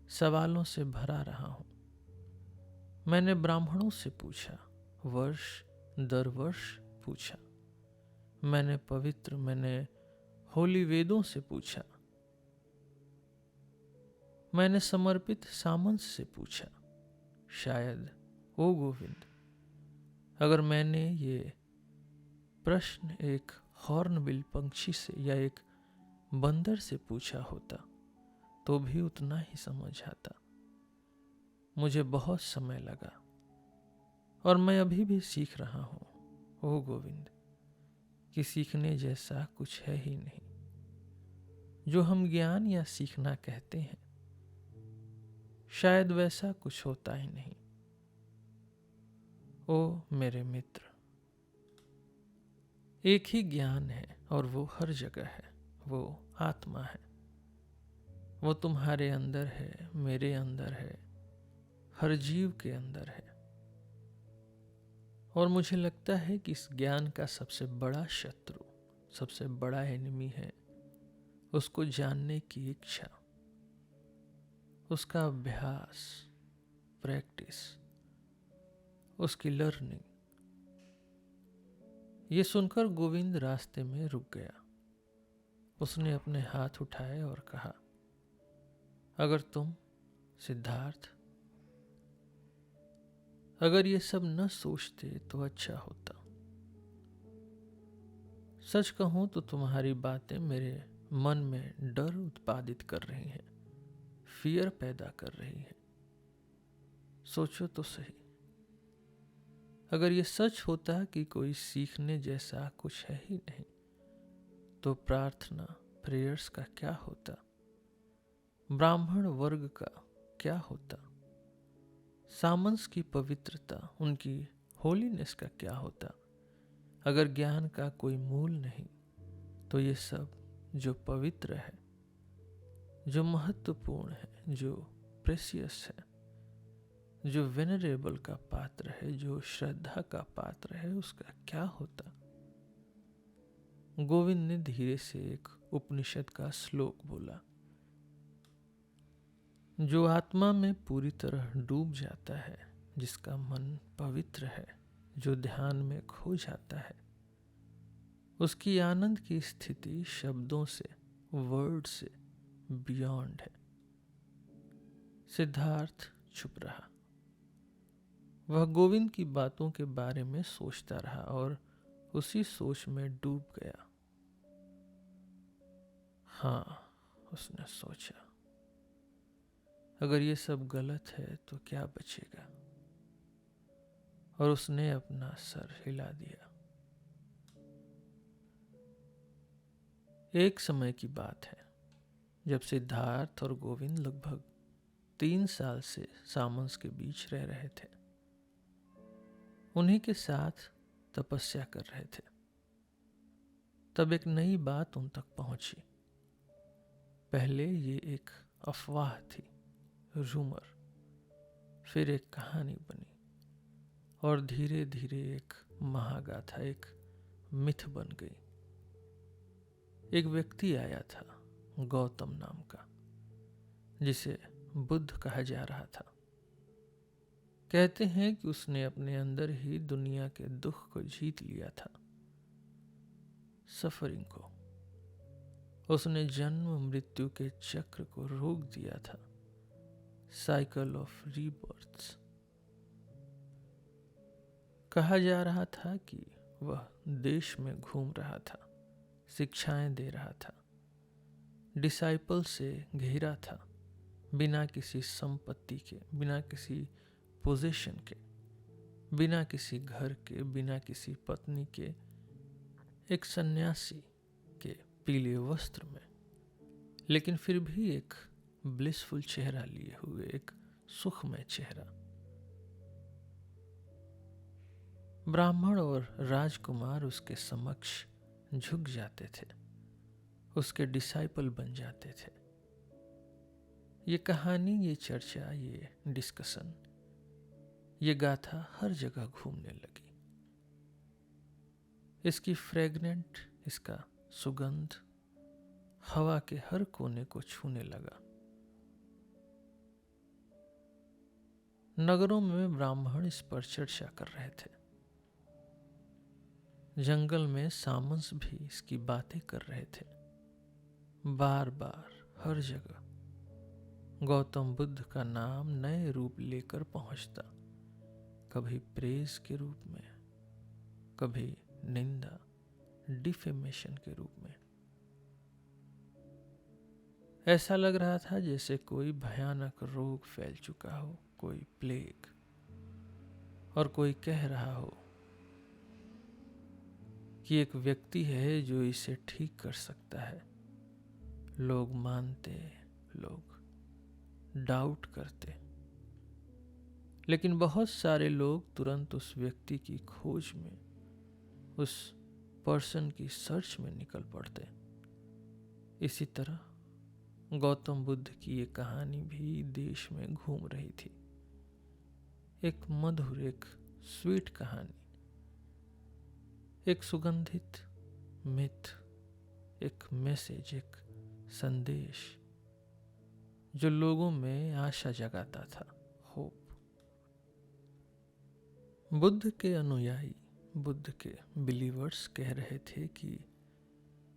सवालों से भरा रहा हूं। मैंने ब्राह्मणों से पूछा, वर्ष दर वर्ष पूछा, मैंने होली वेदों से पूछा, मैंने समर्पित सामंत से पूछा, शायद ओ गोविंद, अगर मैंने ये प्रश्न एक हॉर्नबिल पंछी से या एक बंदर से पूछा होता तो भी उतना ही समझ आता। मुझे बहुत समय लगा और मैं अभी भी सीख रहा हूँ ओ गोविंद, कि सीखने जैसा कुछ है ही नहीं। जो हम ज्ञान या सीखना कहते हैं, शायद वैसा कुछ होता ही नहीं। ओ मेरे मित्र, एक ही ज्ञान है और वो हर जगह है। वो आत्मा है। वो तुम्हारे अंदर है, मेरे अंदर है, हर जीव के अंदर है। और मुझे लगता है कि इस ज्ञान का सबसे बड़ा शत्रु, सबसे बड़ा एनिमी है उसको जानने की इच्छा, उसका अभ्यास, प्रैक्टिस, उसकी लर्निंग। ये सुनकर गोविंद रास्ते में रुक गया। उसने अपने हाथ उठाए और कहा, अगर तुम सिद्धार्थ, अगर ये सब न सोचते तो अच्छा होता। सच कहूं तो तुम्हारी बातें मेरे मन में डर उत्पादित कर रही हैं, फियर पैदा कर रही हैं। सोचो तो सही, अगर ये सच होता कि कोई सीखने जैसा कुछ है ही नहीं, तो प्रार्थना, प्रेयर्स का क्या होता? ब्राह्मण वर्ग का क्या होता? सामंस की पवित्रता, उनकी होलीनेस का क्या होता? अगर ज्ञान का कोई मूल नहीं, तो ये सब जो पवित्र है, जो महत्वपूर्ण है, जो प्रेसियस है, जो वेनरेबल का पात्र है, जो श्रद्धा का पात्र है, उसका क्या होता? गोविंद ने धीरे से एक उपनिषद का श्लोक बोला, जो आत्मा में पूरी तरह डूब जाता है, जिसका मन पवित्र है, जो ध्यान में खो जाता है, उसकी आनंद की स्थिति शब्दों से, वर्ड से बियॉन्ड है। सिद्धार्थ चुप रहा। वह गोविंद की बातों के बारे में सोचता रहा और उसी सोच में डूब गया। हाँ, उसने सोचा, अगर ये सब गलत है तो क्या बचेगा? और उसने अपना सर हिला दिया। एक समय की बात है जब सिद्धार्थ और गोविंद लगभग 3 साल से सामंस के बीच रह रहे थे। उन्हीं के साथ तपस्या कर रहे थे। तब एक नई बात उन तक पहुंची। पहले ये एक अफवाह थी, रूमर, फिर एक कहानी बनी और धीरे धीरे एक महागाथा, एक मिथ बन गई। एक व्यक्ति आया था, गौतम नाम का, जिसे बुद्ध कहा जा रहा था। कहते हैं कि उसने अपने अंदर ही दुनिया के दुख को जीत लिया था, सफरिंग को। उसने जन्म मृत्यु के चक्र को रोक दिया था, साइकिल ऑफ रीबर्थ्स। कहा जा रहा था कि वह देश में घूम रहा था, शिक्षाएं दे रहा था, डिसाइपल से घिरा था, बिना किसी संपत्ति के, बिना किसी पोजीशन के, बिना किसी घर के, बिना किसी पत्नी के, एक सन्यासी के पीले वस्त्र में, लेकिन फिर भी एक ब्लिसफुल चेहरा लिए हुए, एक सुखमय चेहरा। ब्राह्मण और राजकुमार उसके समक्ष झुक जाते थे, उसके डिसाइपल बन जाते थे। ये कहानी, ये चर्चा, ये डिस्कशन, ये गाथा हर जगह घूमने लगी। इसकी फ्रेगनेंट, इसका सुगंध हवा के हर कोने को छूने लगा। नगरों में ब्राह्मण इस पर चर्चा कर रहे थे। जंगल में सामंस भी इसकी बातें कर रहे थे, बार बार, हर जगह। गौतम बुद्ध का नाम नए रूप लेकर पहुंचता, कभी प्रेज के रूप में, कभी निंदा, डिफेमेशन के रूप में। ऐसा लग रहा था जैसे कोई भयानक रोग फैल चुका हो, कोई प्लेग, और कोई कह रहा हो कि एक व्यक्ति है जो इसे ठीक कर सकता है। लोग मानते, लोग डाउट करते, लेकिन बहुत सारे लोग तुरंत उस व्यक्ति की खोज में, उस पर्सन की सर्च में निकल पड़ते। इसी तरह गौतम बुद्ध की ये कहानी भी देश में घूम रही थी। एक मधुर, एक स्वीट कहानी, एक सुगंधित मिथ, एक मैसेज, एक संदेश जो लोगों में आशा जगाता था, होप। बुद्ध के अनुयायी, बुद्ध के बिलीवर्स कह रहे थे कि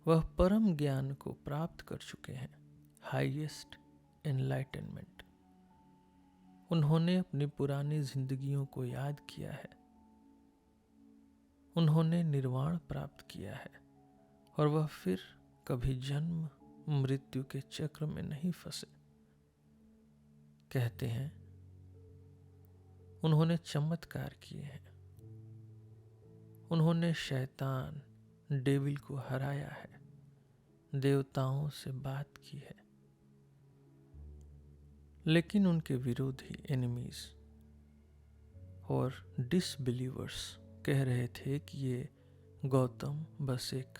वह परम ज्ञान को प्राप्त कर चुके हैं, हाईएस्ट एनलाइटनमेंट। उन्होंने अपनी पुरानी जिंदगियों को याद किया है, उन्होंने निर्वाण प्राप्त किया है, और वह फिर कभी जन्म मृत्यु के चक्र में नहीं फंसे। कहते हैं उन्होंने चमत्कार किए हैं, उन्होंने शैतान, डेविल को हराया है, देवताओं से बात की है। लेकिन उनके विरोधी, एनिमीज और डिसबिलीवर्स कह रहे थे कि ये गौतम बस एक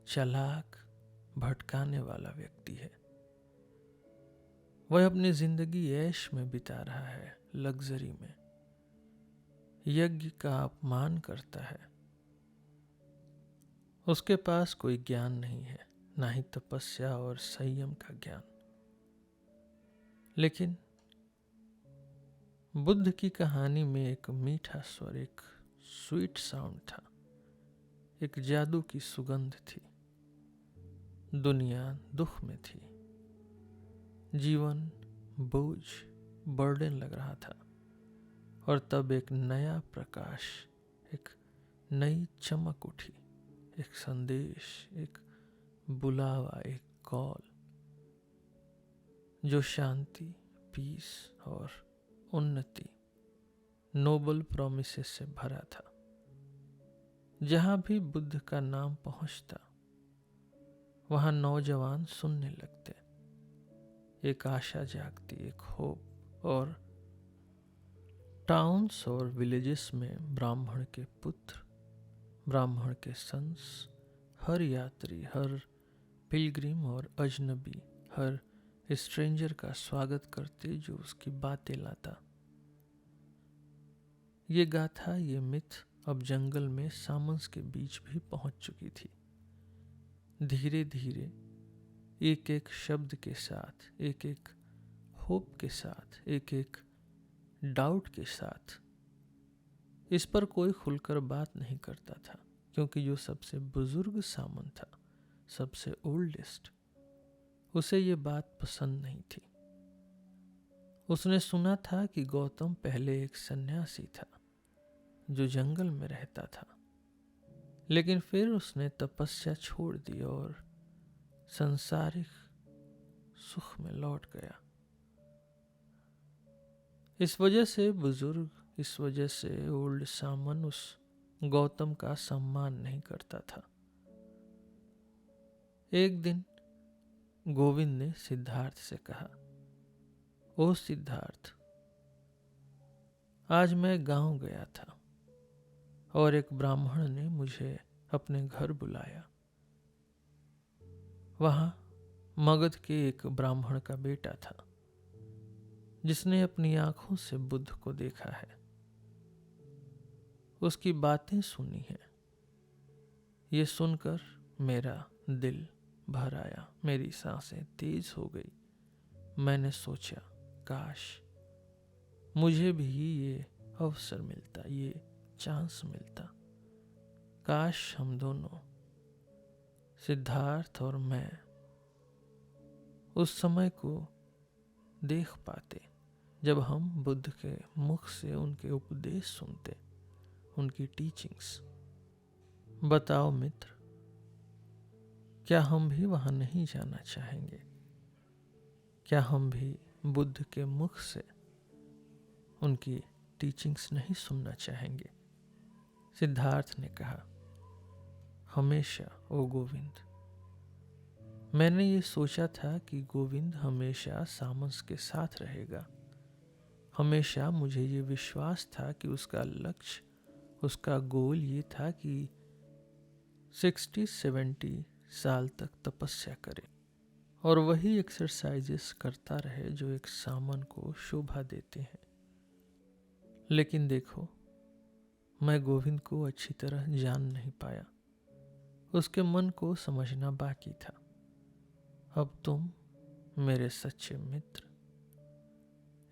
चालाक, भटकाने वाला व्यक्ति है। वह अपनी जिंदगी ऐश में बिता रहा है, लग्जरी में, यज्ञ का अपमान करता है। उसके पास कोई ज्ञान नहीं है, ना ही तपस्या और संयम का ज्ञान। लेकिन बुद्ध की कहानी में एक मीठा स्वर, एक स्वीट साउंड था, एक जादू की सुगंध थी। दुनिया दुख में थी, जीवन बोझ, बर्डन लग रहा था, और तब एक नया प्रकाश, एक नई चमक उठी, एक संदेश, एक बुलावा, एक कॉल जो शांति, पीस और उन्नति, नोबल प्रॉमिसेस से भरा था। जहां भी बुद्ध का नाम पहुंचता, वहां नौजवान सुनने लगते, एक आशा जागती, एक होप। और टाउन्स और विलेजेस में ब्राह्मण के पुत्र, ब्राह्मण के सन्स, हर यात्री, हर पिलग्रिम और अजनबी, हर स्ट्रेंजर का स्वागत करते जो उसकी बातें लाता। ये गाथा, ये मिथ अब जंगल में सामंस के बीच भी पहुंच चुकी थी। धीरे धीरे एक एक शब्द के साथ, एक एक होप के साथ, एक एक डाउट के साथ। इस पर कोई खुलकर बात नहीं करता था, क्योंकि जो सबसे बुजुर्ग सामन था, सबसे ओल्डेस्ट, उसे ये बात पसंद नहीं थी। उसने सुना था कि गौतम पहले एक सन्यासी था जो जंगल में रहता था, लेकिन फिर उसने तपस्या छोड़ दी और सांसारिक सुख में लौट गया। इस वजह से बुजुर्ग, इस वजह से ओल्ड सामन उस गौतम का सम्मान नहीं करता था। एक दिन गोविंद ने सिद्धार्थ से कहा, ओ सिद्धार्थ, आज मैं गांव गया था और एक ब्राह्मण ने मुझे अपने घर बुलाया। वहां मगध के एक ब्राह्मण का बेटा था जिसने अपनी आंखों से बुद्ध को देखा है, उसकी बातें सुनी हैं। ये सुनकर मेरा दिल भर आया, मेरी सांसें तेज हो गई। मैंने सोचा, काश मुझे भी ये अवसर मिलता, ये चांस मिलता। काश हम दोनों, सिद्धार्थ और मैं, उस समय को देख पाते जब हम बुद्ध के मुख से उनके उपदेश सुनते, उनकी टीचिंग्स। बताओ मित्र, क्या हम भी वहां नहीं जाना चाहेंगे? क्या हम भी बुद्ध के मुख से उनकी टीचिंग्स नहीं सुनना चाहेंगे? सिद्धार्थ ने कहा, हमेशा ओ गोविंद। मैंने ये सोचा था कि गोविंद हमेशा सामंस के साथ रहेगा। हमेशा मुझे ये विश्वास था कि उसका लक्ष्य, उसका गोल ये था कि 60-70 साल तक तपस्या करे और वही एक्सरसाइजेस करता रहे जो एक सामन को शोभा देते हैं। लेकिन देखो, मैं गोविंद को अच्छी तरह जान नहीं पाया। उसके मन को समझना बाकी था। अब तुम, मेरे सच्चे मित्र,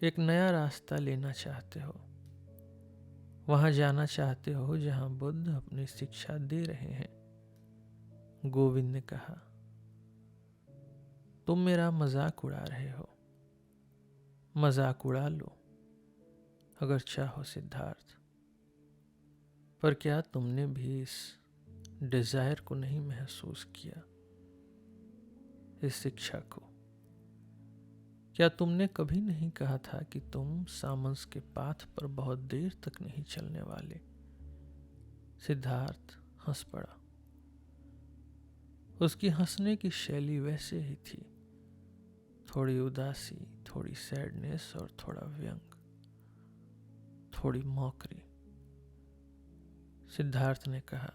एक नया रास्ता लेना चाहते हो। वहां जाना चाहते हो जहां बुद्ध अपनी शिक्षा दे रहे हैं। गोविंद ने कहा, तुम मेरा मजाक उड़ा रहे हो। मजाक उड़ा लो अगर चाहो सिद्धार्थ, पर क्या तुमने भी इस डिजायर को नहीं महसूस किया, इस शिक्षा को? क्या तुमने कभी नहीं कहा था कि तुम सामंस के पाथ पर बहुत देर तक नहीं चलने वाले? सिद्धार्थ हंस पड़ा। उसकी हंसने की शैली वैसे ही थी, थोड़ी उदासी, थोड़ी सैडनेस और थोड़ा व्यंग, थोड़ी मौकरी। सिद्धार्थ ने कहा,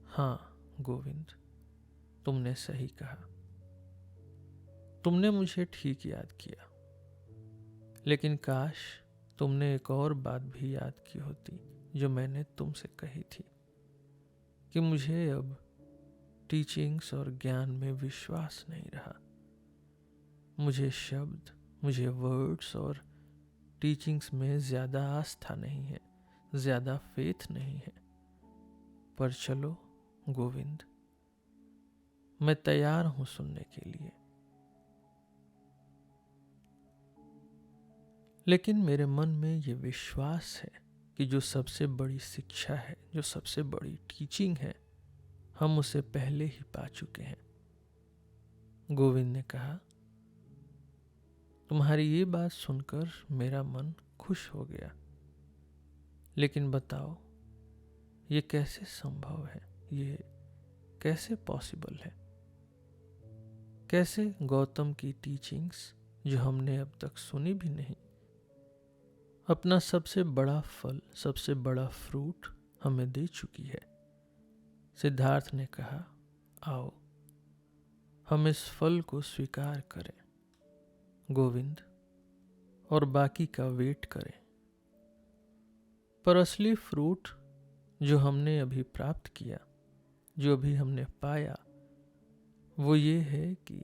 हाँ गोविंद, तुमने सही कहा। तुमने मुझे ठीक याद किया। लेकिन काश तुमने एक और बात भी याद की होती जो मैंने तुमसे कही थी, कि मुझे अब टीचिंग्स और ज्ञान में विश्वास नहीं रहा। मुझे शब्द, मुझे वर्ड्स और टीचिंग्स में ज़्यादा आस्था नहीं है, ज़्यादा फेथ नहीं है। पर चलो गोविंद, मैं तैयार हूं सुनने के लिए। लेकिन मेरे मन में ये विश्वास है कि जो सबसे बड़ी शिक्षा है, जो सबसे बड़ी टीचिंग है, हम उसे पहले ही पा चुके हैं। गोविंद ने कहा, तुम्हारी ये बात सुनकर मेरा मन खुश हो गया। लेकिन बताओ, ये कैसे संभव है? ये कैसे पॉसिबल है? कैसे गौतम की टीचिंग्स, जो हमने अब तक सुनी भी नहीं, अपना सबसे बड़ा फल, सबसे बड़ा फ्रूट हमें दे चुकी है? सिद्धार्थ ने कहा, आओ हम इस फल को स्वीकार करें गोविंद, और बाकी का वेट करें। पर असली फ्रूट जो हमने अभी प्राप्त किया, जो अभी हमने पाया, वो ये है कि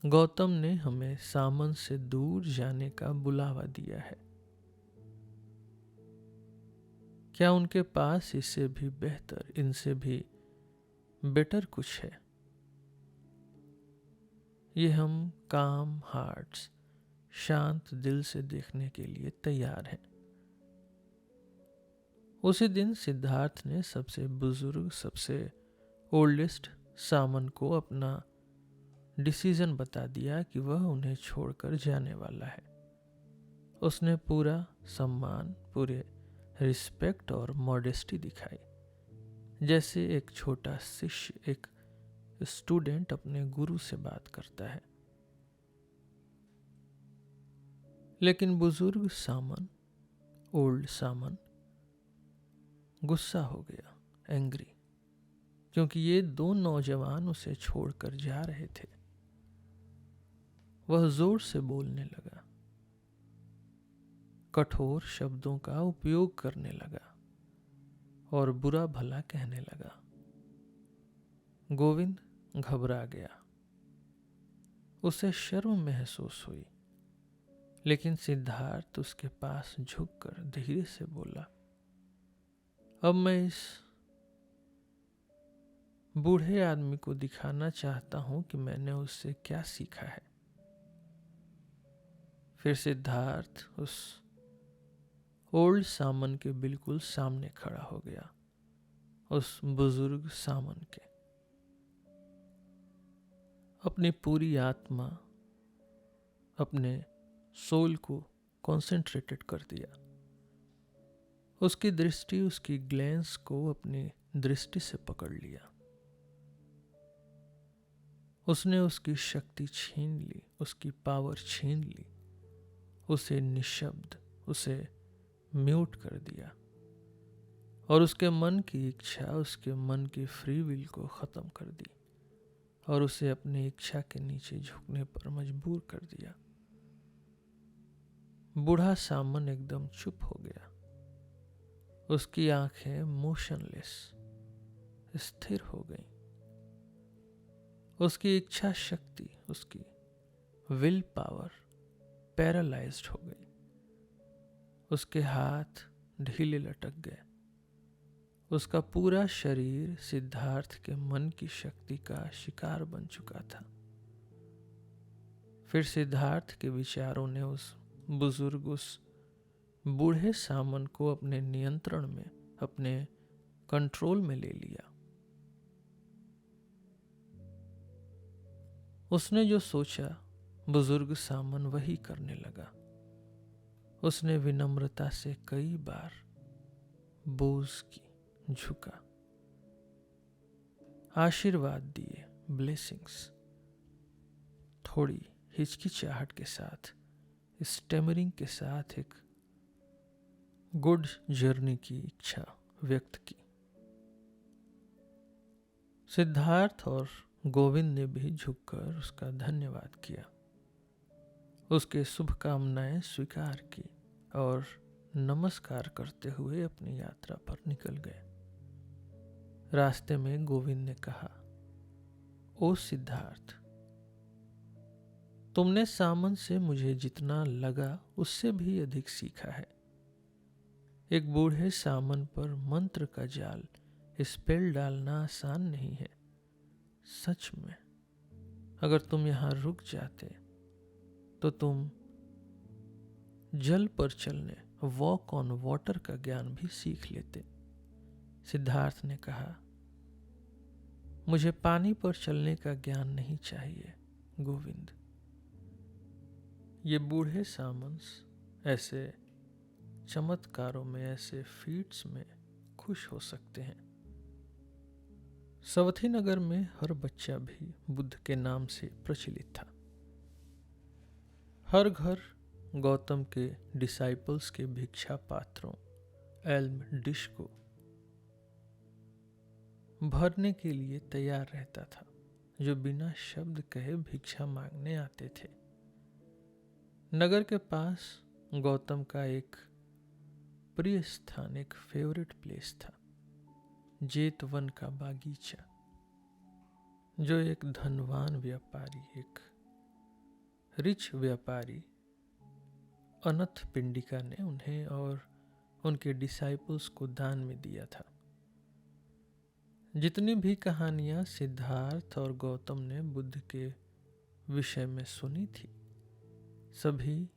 गौतम ने हमें सामन से दूर जाने का बुलावा दिया है। क्या उनके पास इससे भी बेहतर, इनसे भी बेटर कुछ है? ये हम काम हार्ट्स, शांत दिल से देखने के लिए तैयार हैं। उसी दिन सिद्धार्थ ने सबसे बुजुर्ग, सबसे ओल्डेस्ट सामन को अपना डिसीजन बता दिया कि वह उन्हें छोड़कर जाने वाला है। उसने पूरा सम्मान, पूरे रिस्पेक्ट और मॉडेस्टी दिखाई, जैसे एक छोटा शिष्य, एक स्टूडेंट अपने गुरु से बात करता है। लेकिन बुजुर्ग सामन, ओल्ड सामन, गुस्सा हो गया, एंग्री, क्योंकि ये दो नौजवान उसे छोड़कर जा रहे थे। वह जोर से बोलने लगा, कठोर शब्दों का उपयोग करने लगा और बुरा भला कहने लगा। गोविंद घबरा गया, उसे शर्म महसूस हुई। लेकिन सिद्धार्थ उसके पास झुककर धीरे से बोला, अब मैं इस बूढ़े आदमी को दिखाना चाहता हूं कि मैंने उससे क्या सीखा है। फिर सिद्धार्थ उस ओल्ड सामन के बिल्कुल सामने खड़ा हो गया, उस बुजुर्ग सामन के। अपनी पूरी आत्मा, अपने सोल को कंसंट्रेटेड कर दिया। उसकी दृष्टि, उसकी ग्लेंस को अपनी दृष्टि से पकड़ लिया। उसने उसकी शक्ति छीन ली, उसकी पावर छीन ली, उसे निशब्द, उसे म्यूट कर दिया और उसके मन की इच्छा, उसके मन की फ्री विल को ख़त्म कर दी और उसे अपनी इच्छा के नीचे झुकने पर मजबूर कर दिया। बूढ़ा सामन एकदम चुप हो गया। उसकी आंखें मोशनलेस, स्थिर हो गईं। उसकी इच्छा शक्ति, उसकी विल पावर पैरालाइज्ड हो गई। उसके हाथ ढीले लटक गए। उसका पूरा शरीर सिद्धार्थ के मन की शक्ति का शिकार बन चुका था। फिर सिद्धार्थ के विचारों ने उस बुजुर्ग, उस बूढ़े सामन को अपने नियंत्रण में, अपने कंट्रोल में ले लिया। उसने जो सोचा, बुजुर्ग सामन वही करने लगा। उसने विनम्रता से कई बार बोझ की, झुका, आशीर्वाद दिए, ब्लेसिंग्स, थोड़ी हिचकिचाहट के साथ, स्टेमरिंग के साथ एक गुड जर्नी की इच्छा व्यक्त की। सिद्धार्थ और गोविंद ने भी झुककर उसका धन्यवाद किया, उसके शुभकामनाएं स्वीकार की और नमस्कार करते हुए अपनी यात्रा पर निकल गए। रास्ते में गोविंद ने कहा, ओ सिद्धार्थ, तुमने सामन से मुझे जितना लगा उससे भी अधिक सीखा है। एक बूढ़े सामन पर मंत्र का जाल, स्पेल डालना आसान नहीं है। सच में अगर तुम यहां रुक जाते तो तुम जल पर चलने, वॉक ऑन वाटर का ज्ञान भी सीख लेते। सिद्धार्थ ने कहा, मुझे पानी पर चलने का ज्ञान नहीं चाहिए गोविंद। ये बूढ़े सामंस ऐसे चमत्कारों में, ऐसे फीट्स में खुश हो सकते हैं। सवथी नगर में हर बच्चा भी बुद्ध के नाम से प्रचलित था। हर घर गौतम के डिसाइपल्स के भिक्षा पात्रों, एल्म डिश को भरने के लिए तैयार रहता था, जो बिना शब्द कहे भिक्षा मांगने आते थे। नगर के पास गौतम का एक प्रिय स्थान, एक फेवरेट प्लेस था, जेतवन का बागीचा, जो एक धनवान व्यापारी, एक रिच व्यापारी अनथ पिंडिका ने उन्हें और उनके डिसाइपल्स को दान में दिया था। जितनी भी कहानियां सिद्धार्थ और गौतम ने बुद्ध के विषय में सुनी थी, सभी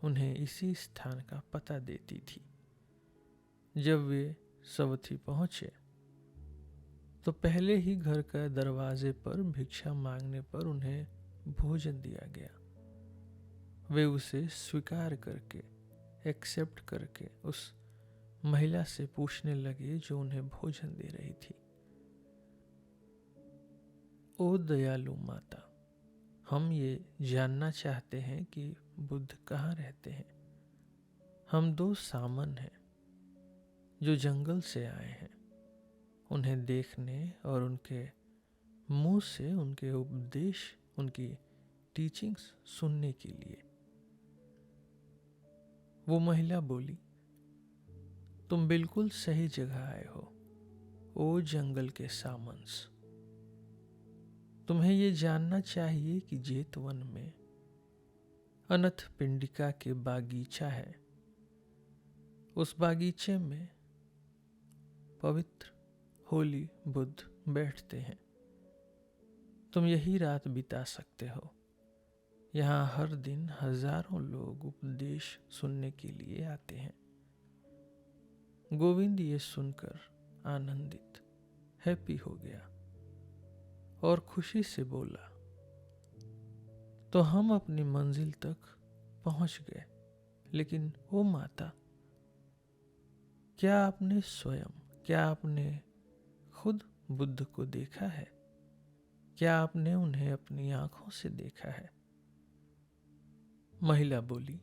उन्हें इसी स्थान का पता देती थी। जब वे सवथी पहुंचे तो पहले ही घर का दरवाजे पर भिक्षा मांगने पर उन्हें भोजन दिया गया। वे उसे स्वीकार करके, एक्सेप्ट करके उस महिला से पूछने लगे जो उन्हें भोजन दे रही थी, ओ दयालु माता, हम ये जानना चाहते हैं कि बुद्ध कहाँ रहते हैं। हम दो सामन हैं जो जंगल से आए हैं उन्हें देखने और उनके मुंह से उनके उपदेश, उनकी टीचिंग्स सुनने के लिए। वो महिला बोली, तुम बिल्कुल सही जगह आए हो, ओ जंगल के सामंस। तुम्हें ये जानना चाहिए कि जेतवन में अनथ पिंडिका के बागीचा है। उस बागीचे में पवित्र होली बुद्ध बैठते हैं। तुम यही रात बिता सकते हो। यहाँ हर दिन हजारों लोग उपदेश सुनने के लिए आते हैं। गोविंद ये सुनकर आनंदित, हैप्पी हो गया और खुशी से बोला, तो हम अपनी मंजिल तक पहुंच गए। लेकिन ओ माता, क्या आपने खुद बुद्ध को देखा है? क्या आपने उन्हें अपनी आंखों से देखा है? महिला बोली,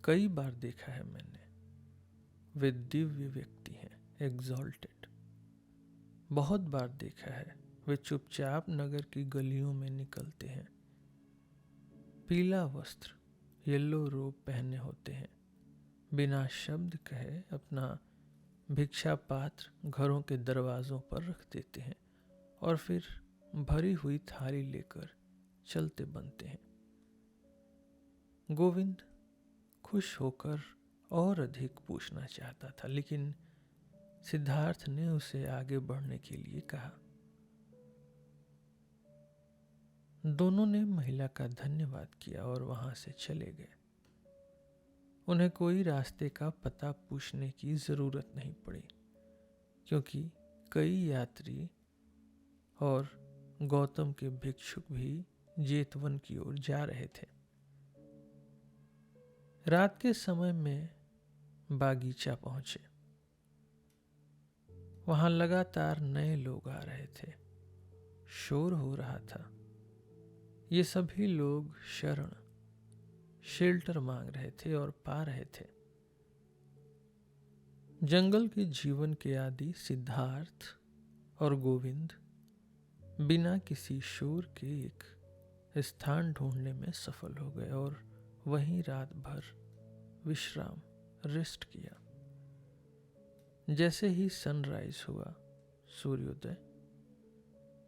कई बार देखा है मैंने। वे दिव्य व्यक्ति हैं, एग्जॉल्टेड। बहुत बार देखा है। वे चुपचाप नगर की गलियों में निकलते हैं। पीला वस्त्र, येलो रोब पहने होते हैं। बिना शब्द कहे अपना भिक्षा पात्र घरों के दरवाजों पर रख देते हैं और फिर भरी हुई थाली लेकर चलते बनते हैं। गोविंद खुश होकर और अधिक पूछना चाहता था, लेकिन सिद्धार्थ ने उसे आगे बढ़ने के लिए कहा। दोनों ने महिला का धन्यवाद किया और वहां से चले गए। उन्हें कोई रास्ते का पता पूछने की जरूरत नहीं पड़ी, क्योंकि कई यात्री और गौतम के भिक्षुक भी जेतवन की ओर जा रहे थे। रात के समय में बागीचा पहुंचे। वहां लगातार नए लोग आ रहे थे। शोर हो रहा था। ये सभी लोग शेल्टर मांग रहे थे और पा रहे थे। जंगल के जीवन के आदि सिद्धार्थ और गोविंद बिना किसी शोर के एक स्थान ढूंढने में सफल हो गए और वहीं रात भर विश्राम, रेस्ट किया। जैसे ही सनराइज हुआ, सूर्योदय,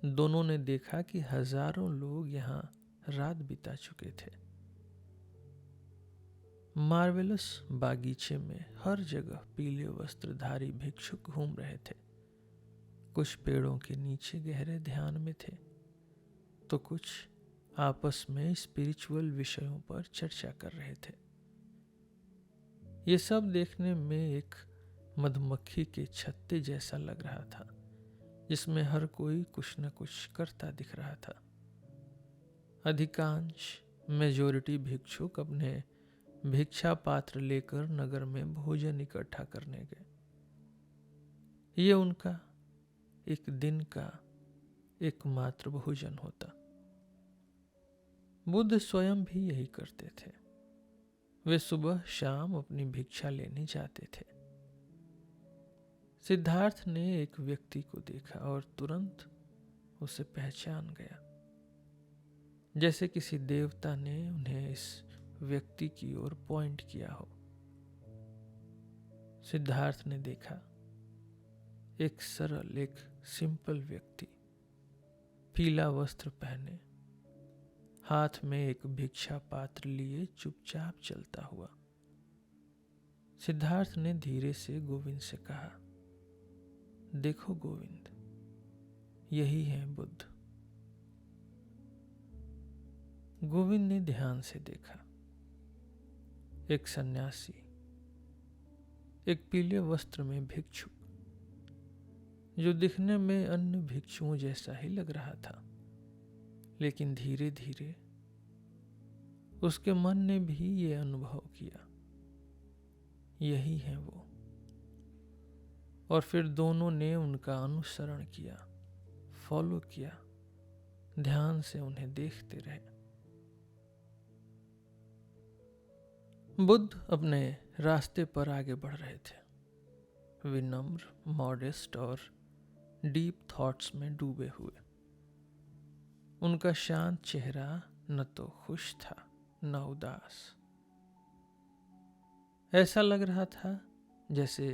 दोनों ने देखा कि हजारों लोग यहाँ रात बिता चुके थे। मार्वेलस बागीचे में हर जगह पीले वस्त्रधारी भिक्षुक घूम रहे थे। कुछ पेड़ों के नीचे गहरे ध्यान में थे, तो कुछ आपस में स्पिरिचुअल विषयों पर चर्चा कर रहे थे। ये सब देखने में एक मधुमक्खी के छत्ते जैसा लग रहा था, जिसमें हर कोई कुछ न कुछ करता दिख रहा था। अधिकांश मेजॉरिटी भिक्षुक अपने भिक्षा पात्र लेकर नगर में भोजन इकट्ठा करने गए। ये उनका एक दिन का एकमात्र भोजन होता। बुद्ध स्वयं भी यही करते थे। वे सुबह शाम अपनी भिक्षा लेने जाते थे। सिद्धार्थ ने एक व्यक्ति को देखा और तुरंत उसे पहचान गया, जैसे किसी देवता ने उन्हें इस व्यक्ति की ओर पॉइंट किया हो। सिद्धार्थ ने देखा एक सरल, एक सिंपल व्यक्ति, पीला वस्त्र पहने, हाथ में एक भिक्षा पात्र लिए चुपचाप चलता हुआ। सिद्धार्थ ने धीरे से गोविंद से कहा, देखो गोविंद, यही है बुद्ध। गोविंद ने ध्यान से देखा। एक सन्यासी, एक पीले वस्त्र में भिक्षुक, जो दिखने में अन्य भिक्षुओं जैसा ही लग रहा था, लेकिन धीरे धीरे उसके मन ने भी ये अनुभव किया, यही है वो। और फिर दोनों ने उनका अनुसरण किया, फॉलो किया, ध्यान से उन्हें देखते रहे। बुद्ध अपने रास्ते पर आगे बढ़ रहे थे, विनम्र, मॉडेस्ट और डीप थॉट्स में डूबे हुए। उनका शांत चेहरा न तो खुश था न उदास। ऐसा लग रहा था जैसे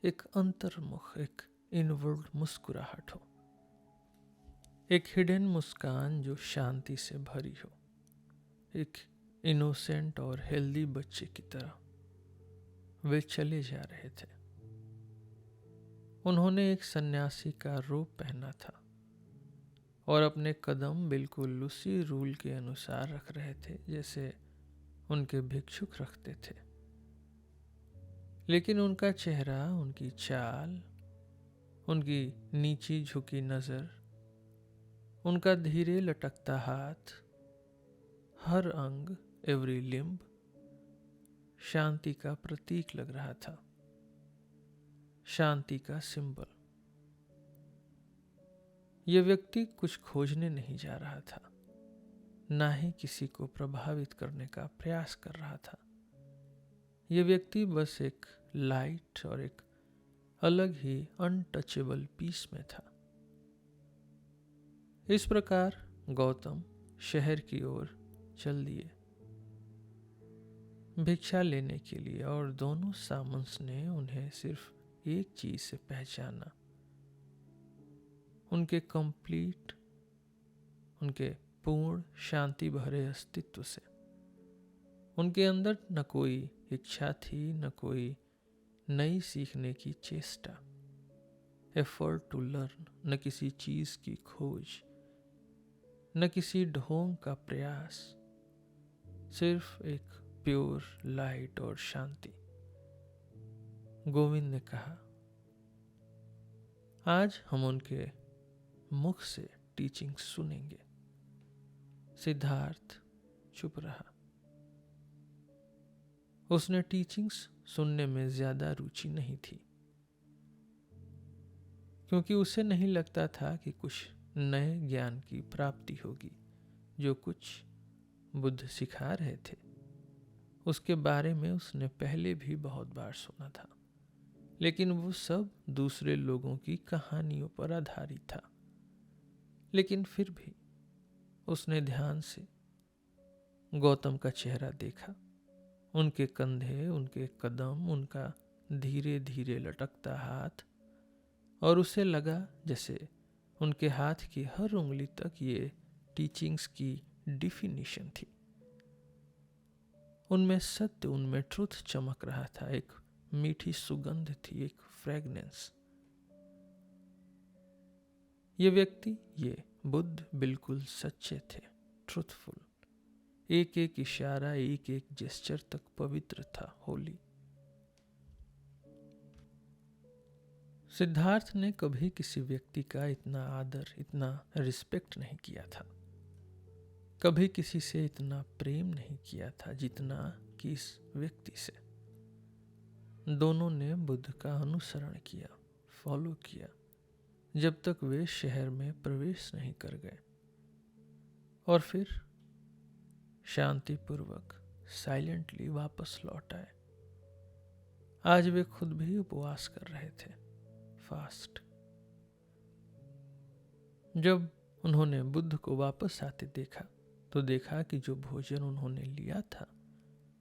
एक अंतर्मुख, एक इनवर्ड मुस्कुराहट हो, एक हिडन मुस्कान जो शांति से भरी हो, एक इनोसेंट और हेल्दी बच्चे की तरह वे चले जा रहे थे। उन्होंने एक सन्यासी का रूप पहना था और अपने कदम बिल्कुल उसी रूल के अनुसार रख रहे थे जैसे उनके भिक्षुक रखते थे। लेकिन उनका चेहरा, उनकी चाल, उनकी नीची झुकी नज़र, उनका धीरे लटकता हाथ, हर अंग, एवरी लिम्ब शांति का प्रतीक लग रहा था, शांति का सिंबल। यह व्यक्ति कुछ खोजने नहीं जा रहा था, ना ही किसी को प्रभावित करने का प्रयास कर रहा था। यह व्यक्ति बस एक लाइट और एक अलग ही अनटचेबल पीस में था। इस प्रकार गौतम शहर की ओर चल दिए भिक्षा लेने के लिए, और दोनों सामंस ने उन्हें सिर्फ एक चीज से पहचाना, उनके कंप्लीट, उनके पूर्ण शांति भरे अस्तित्व से। उनके अंदर न कोई इच्छा थी, न कोई नई सीखने की चेष्टा, एफर्ट टू लर्न, न किसी चीज की खोज, न किसी ढोंग का प्रयास, सिर्फ एक प्योर लाइट और शांति। गोविंद ने कहा, आज हम उनके मुख से टीचिंग सुनेंगे। सिद्धार्थ चुप रहा। उसने टीचिंग्स सुनने में ज्यादा रुचि नहीं थी, क्योंकि उसे नहीं लगता था कि कुछ नए ज्ञान की प्राप्ति होगी। जो कुछ बुद्ध सिखा रहे थे उसके बारे में उसने पहले भी बहुत बार सुना था, लेकिन वो सब दूसरे लोगों की कहानियों पर आधारित था। लेकिन फिर भी उसने ध्यान से गौतम का चेहरा देखा, उनके कंधे, उनके कदम, उनका धीरे धीरे लटकता हाथ, और उसे लगा जैसे उनके हाथ की हर उंगली तक ये टीचिंग्स की डिफिनीशन थी। उनमें सत्य, उनमें ट्रुथ चमक रहा था, एक मीठी सुगंध थी, एक फ्रेगनेंस। ये व्यक्ति, ये बुद्ध बिल्कुल सच्चे थे, ट्रुथफुल। एक एक इशारा, एक एक जेस्चर तक पवित्र था, होली। सिद्धार्थ ने कभी किसी व्यक्ति का इतना आदर, इतना रिस्पेक्ट नहीं किया था। कभी किसी से इतना प्रेम नहीं किया था जितना कि इस व्यक्ति से। दोनों ने बुद्ध का अनुसरण किया, फॉलो किया, जब तक वे शहर में प्रवेश नहीं कर गए, और फिर शांतिपूर्वक साइलेंटली वापस लौट आए। आज वे खुद भी उपवास कर रहे थे, फास्ट। जब उन्होंने बुद्ध को वापस आते देखा तो देखा कि जो भोजन उन्होंने लिया था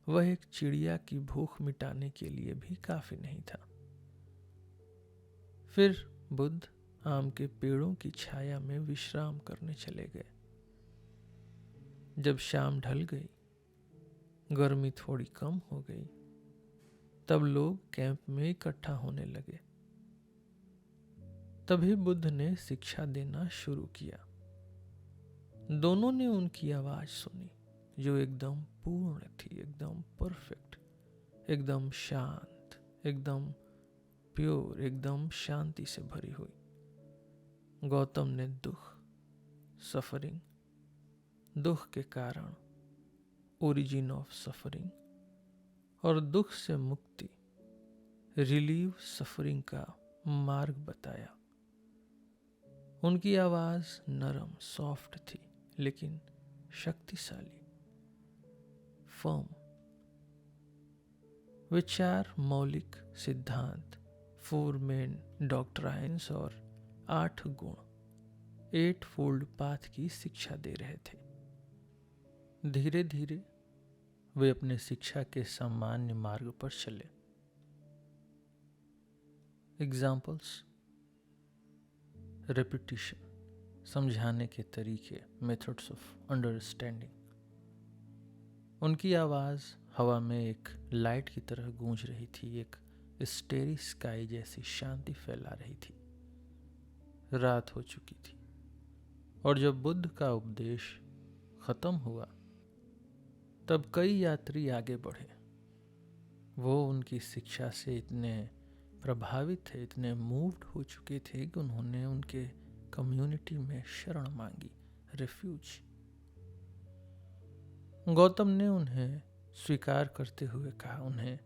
वह एक चिड़िया की भूख मिटाने के लिए भी काफी नहीं था। फिर बुद्ध आम के पेड़ों की छाया में विश्राम करने चले गए। जब शाम ढल गई, गर्मी थोड़ी कम हो गई, तब लोग कैंप में इकट्ठा होने लगे। तभी बुद्ध ने शिक्षा देना शुरू किया। दोनों ने उनकी आवाज सुनी, जो एकदम पूर्ण थी, एकदम परफेक्ट, एकदम शांत, एकदम प्योर, एकदम शांति से भरी हुई। गौतम ने दुख, सफरिंग, दुख के कारण, ओरिजिन ऑफ सफरिंग, और दुख से मुक्ति, रिलीव सफरिंग का मार्ग बताया। उनकी आवाज नरम, सॉफ्ट थी, लेकिन शक्तिशाली, फर्म। वे 4 मौलिक सिद्धांत, 4 मेन डॉक्ट्राइन्स और 8 गुण, 8 फोल्ड पाथ की शिक्षा दे रहे थे। धीरे धीरे वे अपने शिक्षा के सामान्य मार्ग पर चले। एग्जाम्पल्स: रेपिटिशन, समझाने के तरीके, मेथड्स ऑफ अंडरस्टैंडिंग। उनकी आवाज़ हवा में एक लाइट की तरह गूंज रही थी, एक स्टेरी स्काई जैसी शांति फैला रही थी। रात हो चुकी थी और जब बुद्ध का उपदेश खत्म हुआ तब कई यात्री आगे बढ़े। वो उनकी शिक्षा से इतने प्रभावित थे, इतने मूव्ड हो चुके थे कि उन्होंने उनके कम्युनिटी में शरण मांगी, रिफ्यूज। गौतम ने उन्हें स्वीकार करते हुए कहा, उन्हें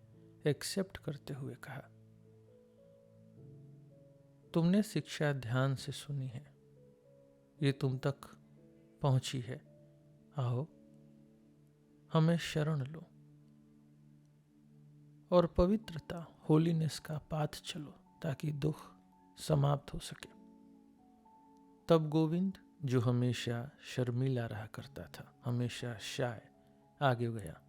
एक्सेप्ट करते हुए कहा, तुमने शिक्षा ध्यान से सुनी है, ये तुम तक पहुंची है, आओ हमें शरण लो और पवित्रता, होलीनेस का पाथ चलो ताकि दुख समाप्त हो सके। तब गोविंद, जो हमेशा शर्मीला रहा करता था, हमेशा शाय, आगे गया।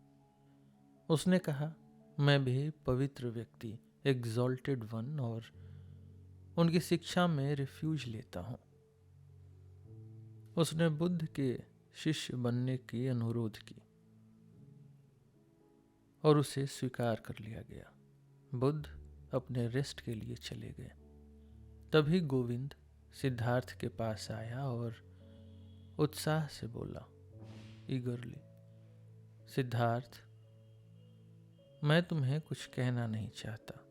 उसने कहा, मैं भी पवित्र व्यक्ति, एग्जॉल्टेड वन, और उनकी शिक्षा में रिफ्यूज लेता हूं। उसने बुद्ध के शिष्य बनने की अनुरोध की और उसे स्वीकार कर लिया गया। बुद्ध अपने रेस्ट के लिए चले गए। तभी गोविंद सिद्धार्थ के पास आया और उत्साह से बोला, ईगरली, सिद्धार्थ, मैं तुम्हें कुछ कहना नहीं चाहता।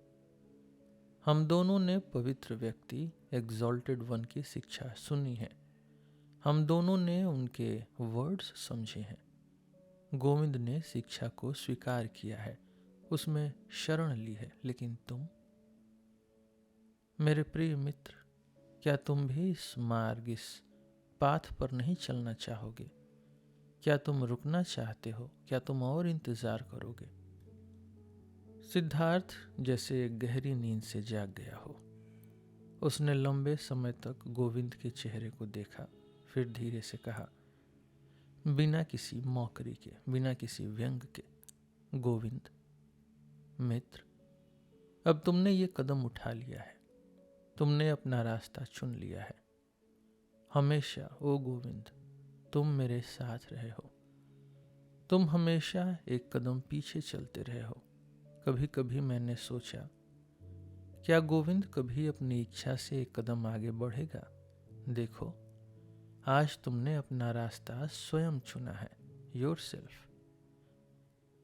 हम दोनों ने पवित्र व्यक्ति, एग्जॉल्टेड वन की शिक्षा सुनी है। हम दोनों ने उनके वर्ड्स समझे हैं। गोविंद ने शिक्षा को स्वीकार किया है, उसमें शरण ली है, लेकिन तुम, मेरे प्रिय मित्र, क्या तुम भी इस मार्ग, इस पाथ पर नहीं चलना चाहोगे? क्या तुम रुकना चाहते हो? क्या तुम और इंतजार करोगे? सिद्धार्थ जैसे एक गहरी नींद से जाग गया हो। उसने लंबे समय तक गोविंद के चेहरे को देखा, फिर धीरे से कहा, बिना किसी मौकरी के, बिना किसी व्यंग के, गोविंद मित्र, अब तुमने ये कदम उठा लिया है, तुमने अपना रास्ता चुन लिया है। हमेशा, ओ गोविंद, तुम मेरे साथ रहे हो। तुम हमेशा एक कदम पीछे चलते रहे हो। कभी कभी मैंने सोचा, क्या गोविंद कभी अपनी इच्छा से एक कदम आगे बढ़ेगा? देखो, आज तुमने अपना रास्ता स्वयं चुना है, योरसेल्फ।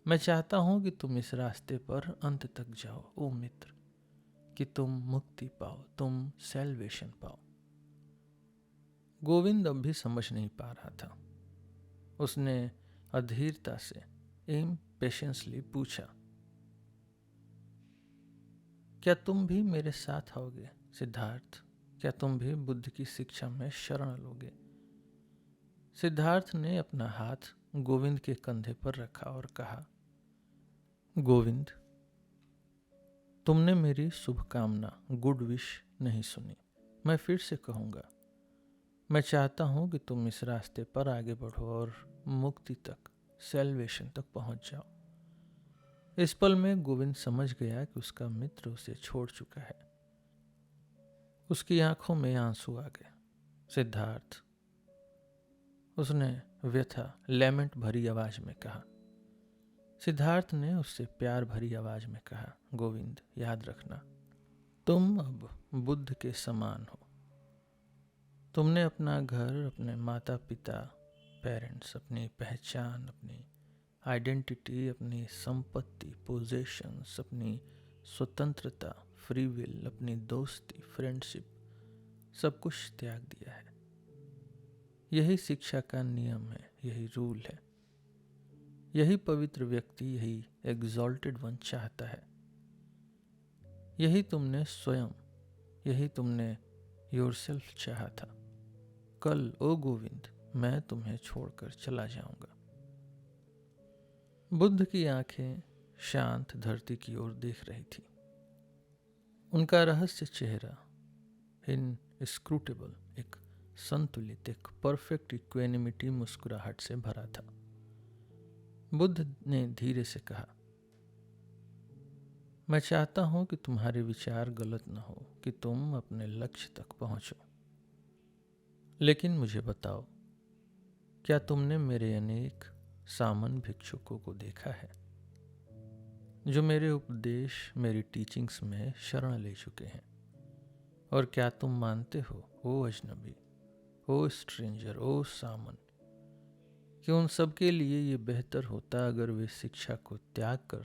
मैं चाहता हूं कि तुम इस रास्ते पर अंत तक जाओ, ओ मित्र, कि तुम मुक्ति पाओ, तुम सैल्वेशन पाओ। गोविंद अब भी समझ नहीं पा रहा था। उसने अधीरता से, इम्पेशेंसली पूछा, क्या तुम भी मेरे साथ आओगे सिद्धार्थ? क्या तुम भी बुद्ध की शिक्षा में शरण लोगे? सिद्धार्थ ने अपना हाथ गोविंद के कंधे पर रखा और कहा, गोविंद, तुमने मेरी शुभकामना, गुड विश नहीं सुनी। मैं फिर से कहूँगा, मैं चाहता हूँ कि तुम इस रास्ते पर आगे बढ़ो और मुक्ति तक, सैल्वेशन तक पहुँच जाओ। इस पल में गोविंद समझ गया कि उसका मित्र उसे छोड़ चुका है। उसकी आंखों में आंसू आ गए। सिद्धार्थ, उसने व्यथा, लेमेंट भरी आवाज में कहा। सिद्धार्थ ने उससे प्यार भरी आवाज में कहा, गोविंद, याद रखना, तुम अब बुद्ध के समान हो। तुमने अपना घर, अपने माता पिता, पेरेंट्स, अपनी पहचान, अपनी आइडेंटिटी, अपनी संपत्ति, पोजेशंस, अपनी स्वतंत्रता, फ्री विल, अपनी दोस्ती, फ्रेंडशिप, सब कुछ त्याग दिया है। यही शिक्षा का नियम है, यही रूल है। यही पवित्र व्यक्ति, यही एग्जॉल्टेड वन चाहता है। यही तुमने स्वयं, यही तुमने योरसेल्फ चाहा था। कल, ओ गोविंद, मैं तुम्हें छोड़कर चला जाऊंगा। बुद्ध की आंखें शांत धरती की ओर देख रही थी। उनका रहस्य चेहरा इनस्क्रूटेबल, एक संतुलित, एक परफेक्ट इक्वेनिमिटी मुस्कुराहट से भरा था। बुद्ध ने धीरे से कहा, मैं चाहता हूं कि तुम्हारे विचार गलत न हो, कि तुम अपने लक्ष्य तक पहुंचो। लेकिन मुझे बताओ, क्या तुमने मेरे अनेक सामन भिक्षुकों को देखा है जो मेरे उपदेश, मेरी टीचिंग्स में शरण ले चुके हैं? और क्या तुम मानते हो, ओ अजनबी, ओ स्ट्रेंजर, ओ सामन, कि उन सब के लिए ये बेहतर होता अगर वे शिक्षा को त्याग कर,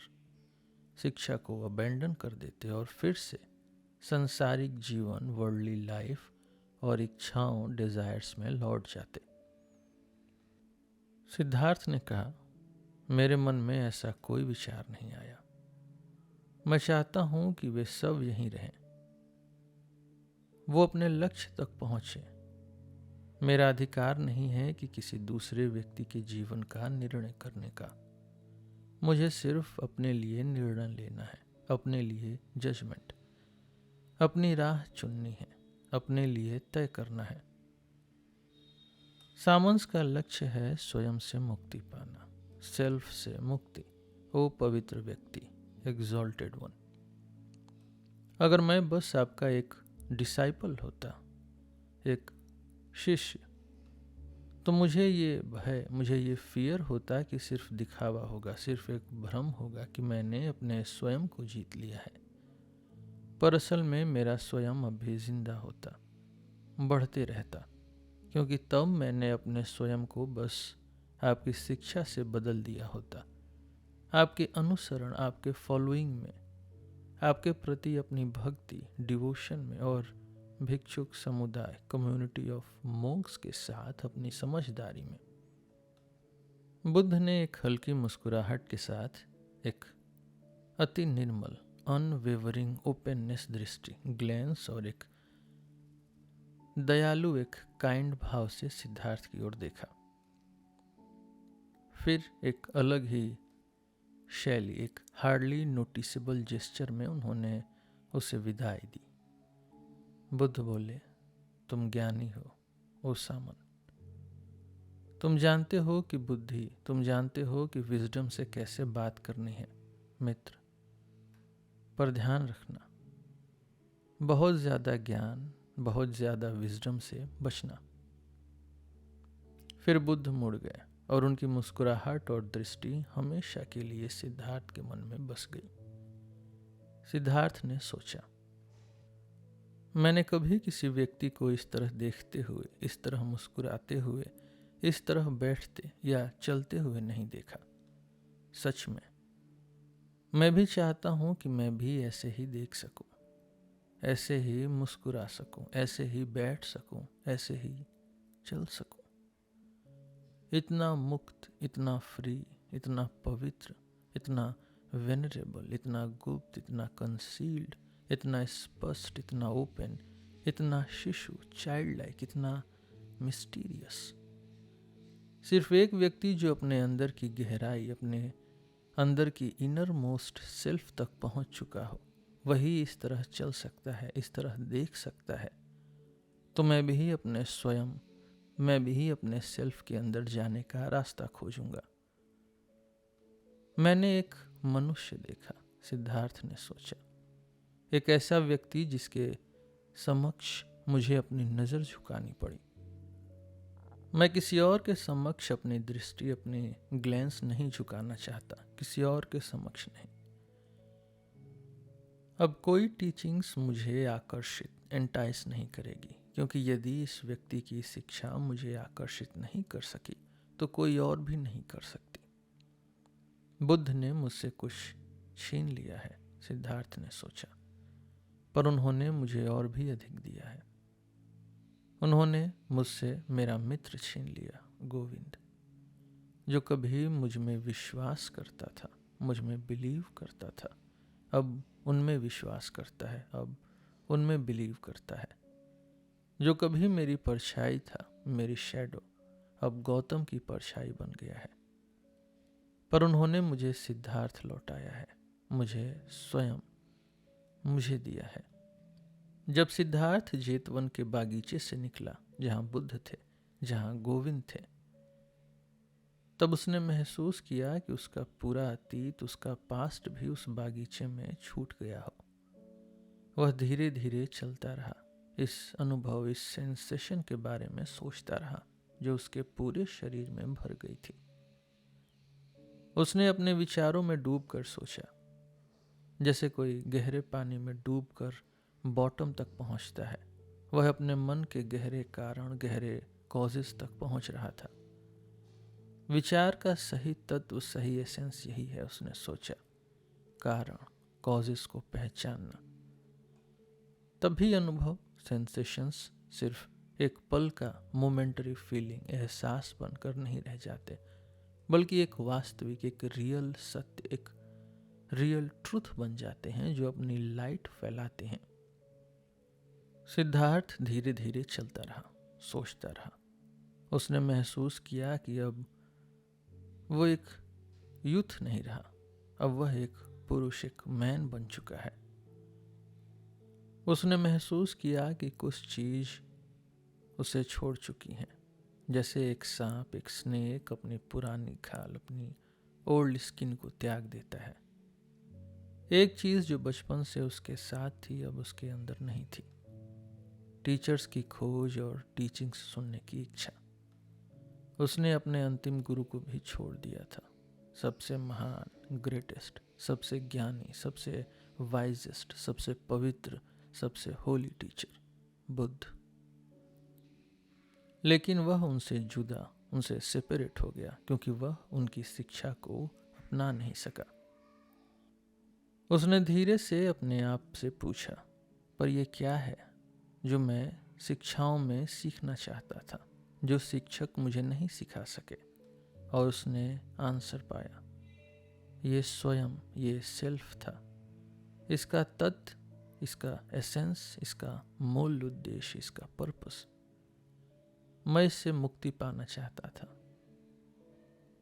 शिक्षा को अबेंडन कर देते और फिर से संसारिक जीवन, वर्ल्डली लाइफ और इच्छाओं, डिजायर्स में लौट जाते। सिद्धार्थ ने कहा, मेरे मन में ऐसा कोई विचार नहीं आया। मैं चाहता हूं कि वे सब यहीं रहें, वो अपने लक्ष्य तक पहुंचे। मेरा अधिकार नहीं है कि किसी दूसरे व्यक्ति के जीवन का निर्णय करने का। मुझे सिर्फ अपने लिए निर्णय लेना है, अपने लिए जजमेंट, अपनी राह चुननी है, अपने लिए तय करना है। सामंस का लक्ष्य है स्वयं से मुक्ति पाना, सेल्फ से मुक्ति। ओ पवित्र व्यक्ति, एग्जॉल्टेड वन, अगर मैं बस आपका एक डिसाइपल होता, एक शिष्य, तो मुझे ये भय, मुझे ये फियर होता कि सिर्फ दिखावा होगा, सिर्फ एक भ्रम होगा कि मैंने अपने स्वयं को जीत लिया है। पर असल में मेरा स्वयं अभी जिंदा होता, बढ़ते रहता, क्योंकि तब मैंने अपने स्वयं को बस आपकी शिक्षा से बदल दिया होता, आपके अनुसरण, आपके फॉलोइंग में, आपके प्रति अपनी भक्ति, डिवोशन में और भिक्षुक समुदाय, कम्युनिटी ऑफ मोंक्स के साथ अपनी समझदारी में। बुद्ध ने एक हल्की मुस्कुराहट के साथ एक अति निर्मल, अनवेवरिंग ओपननेस दृष्टि, ग्लेंस और एक दयालु, एक काइंड भाव से सिद्धार्थ की ओर देखा। फिर एक अलग ही शैली, एक हार्डली नोटिसेबल जेस्चर में उन्होंने उसे विदाई दी। बुद्ध बोले, तुम ज्ञानी हो ओ सामन, तुम जानते हो कि बुद्धि, तुम जानते हो कि विजडम से कैसे बात करनी है मित्र। पर ध्यान रखना, बहुत ज्यादा ज्ञान, बहुत ज्यादा विजडम से बचना। फिर बुद्ध मुड़ गए और उनकी मुस्कुराहट और दृष्टि हमेशा के लिए सिद्धार्थ के मन में बस गई। सिद्धार्थ ने सोचा, मैंने कभी किसी व्यक्ति को इस तरह देखते हुए, इस तरह मुस्कुराते हुए, इस तरह बैठते या चलते हुए नहीं देखा। सच में मैं भी चाहता हूं कि मैं भी ऐसे ही देख सकूं, ऐसे ही मुस्कुरा सकूं, ऐसे ही बैठ सकूं, ऐसे ही चल सकूं। इतना मुक्त, इतना फ्री, इतना पवित्र, इतना वेनरेबल, इतना गुप्त, इतना कंसील्ड, इतना स्पष्ट, इतना ओपन, इतना शिशु, चाइल्ड लाइक, इतना मिस्टीरियस। सिर्फ एक व्यक्ति जो अपने अंदर की गहराई, अपने अंदर की इनर मोस्ट सेल्फ तक पहुंच चुका हो, वही इस तरह चल सकता है, इस तरह देख सकता है। तो मैं भी अपने स्वयं, मैं भी अपने सेल्फ के अंदर जाने का रास्ता खोजूंगा। मैंने एक मनुष्य देखा, सिद्धार्थ ने सोचा, एक ऐसा व्यक्ति जिसके समक्ष मुझे अपनी नजर झुकानी पड़ी। मैं किसी और के समक्ष अपनी दृष्टि, अपनी ग्लेंस नहीं झुकाना चाहता, किसी और के समक्ष नहीं। अब कोई टीचिंग्स मुझे आकर्षित, एंटाइस नहीं करेगी, क्योंकि यदि इस व्यक्ति की शिक्षा मुझे आकर्षित नहीं कर सकी तो कोई और भी नहीं कर सकती। बुद्ध ने मुझसे कुछ छीन लिया है, सिद्धार्थ ने सोचा, पर उन्होंने मुझे और भी अधिक दिया है। उन्होंने मुझसे मेरा मित्र छीन लिया, गोविंद, जो कभी मुझ में विश्वास करता था, मुझ में बिलीव करता था, अब उनमें विश्वास करता है, अब उनमें बिलीव करता है। जो कभी मेरी परछाई था, मेरी शैडो, अब गौतम की परछाई बन गया है। पर उन्होंने मुझे सिद्धार्थ लौटाया है, मुझे स्वयं, मुझे दिया है। जब सिद्धार्थ जेतवन के बागीचे से निकला, जहां बुद्ध थे, जहां गोविंद थे, तब उसने महसूस किया कि उसका पूरा अतीत, उसका पास्ट भी उस बागीचे में छूट गया हो। वह धीरे धीरे चलता रहा, इस अनुभव, इस सेंसेशन के बारे में सोचता रहा जो उसके पूरे शरीर में भर गई थी। उसने अपने विचारों में डूबकर सोचा, जैसे कोई गहरे पानी में डूबकर बॉटम तक पहुंचता है, वह अपने मन के गहरे कारण, गहरे कॉजेस तक पहुंच रहा था। विचार का सही तत्व, सही एसेंस यही है, उसने सोचा। कारण, कॉजेस को पहचानना। तभी अनुभव, सेंसेशंस सिर्फ एक पल का मोमेंटरी फीलिंग, एहसास बनकर नहीं रह जाते, बल्कि एक वास्तविक, एक रियल सत्य, एक रियल ट्रुथ बन जाते हैं जो अपनी लाइट फैलाते हैं। सिद्धार्थ धीरे धीरे चलता रहा, सोचता रहा। उसने महसूस किया कि अब वो एक यूथ नहीं रहा, अब वह एक पुरुष, एक मैन बन चुका है। उसने महसूस किया कि कुछ चीज उसे छोड़ चुकी हैं, जैसे एक सांप, एक स्नेक अपनी पुरानी खाल, अपनी ओल्ड स्किन को त्याग देता है। एक चीज जो बचपन से उसके साथ थी अब उसके अंदर नहीं थी, टीचर्स की खोज और टीचिंग्स सुनने की इच्छा। उसने अपने अंतिम गुरु को भी छोड़ दिया था, सबसे महान, ग्रेटेस्ट, सबसे ज्ञानी, सबसे वाइजेस्ट, सबसे पवित्र, सबसे होली टीचर, बुद्ध। लेकिन वह उनसे जुदा, उनसे सेपरेट हो गया, क्योंकि वह उनकी शिक्षा को अपना नहीं सका। उसने धीरे से अपने आप से पूछा, पर यह क्या है जो मैं शिक्षाओं में सीखना चाहता था, जो शिक्षक मुझे नहीं सिखा सके? और उसने आंसर पाया, ये स्वयं, ये सेल्फ था। इसका तत्व, इसका एसेंस, इसका मूल उद्देश्य, इसका पर्पस। मैं इससे मुक्ति पाना चाहता था,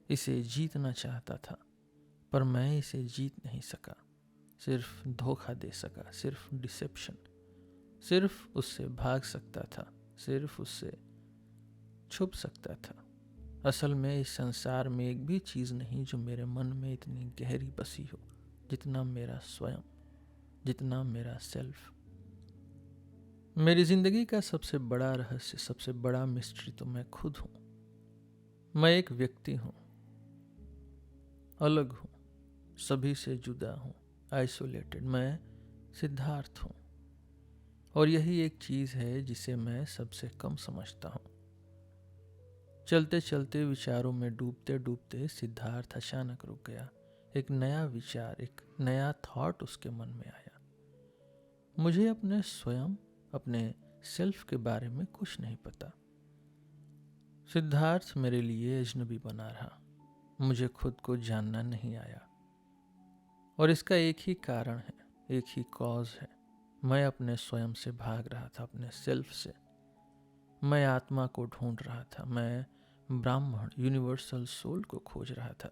इसे जीतना चाहता था, पर मैं इसे जीत नहीं सका। सिर्फ धोखा दे सका, सिर्फ डिसेप्शन, सिर्फ उससे भाग सकता था, सिर्फ उससे छुप सकता था। असल में इस संसार में एक भी चीज़ नहीं जो मेरे मन में इतनी गहरी बसी हो जितना मेरा स्वयं, जितना मेरा सेल्फ। मेरी जिंदगी का सबसे बड़ा रहस्य, सबसे बड़ा मिस्ट्री तो मैं खुद हूँ। मैं एक व्यक्ति हूँ, अलग हूँ, सभी से जुदा हूँ, आइसोलेटेड। मैं सिद्धार्थ हूँ, और यही एक चीज़ है जिसे मैं सबसे कम समझता हूँ। चलते चलते, विचारों में डूबते डूबते सिद्धार्थ अचानक रुक गया। एक नया विचार, एक नया थॉट उसके मन में आया। मुझे अपने स्वयं, अपने सेल्फ के बारे में कुछ नहीं पता। सिद्धार्थ मेरे लिए अजनबी बना रहा, मुझे खुद को जानना नहीं आया। और इसका एक ही कारण है, एक ही कॉज है। मैं अपने स्वयं से भाग रहा था, अपने सेल्फ से। मैं आत्मा को ढूंढ रहा था, मैं ब्राह्मण, यूनिवर्सल सोल को खोज रहा था।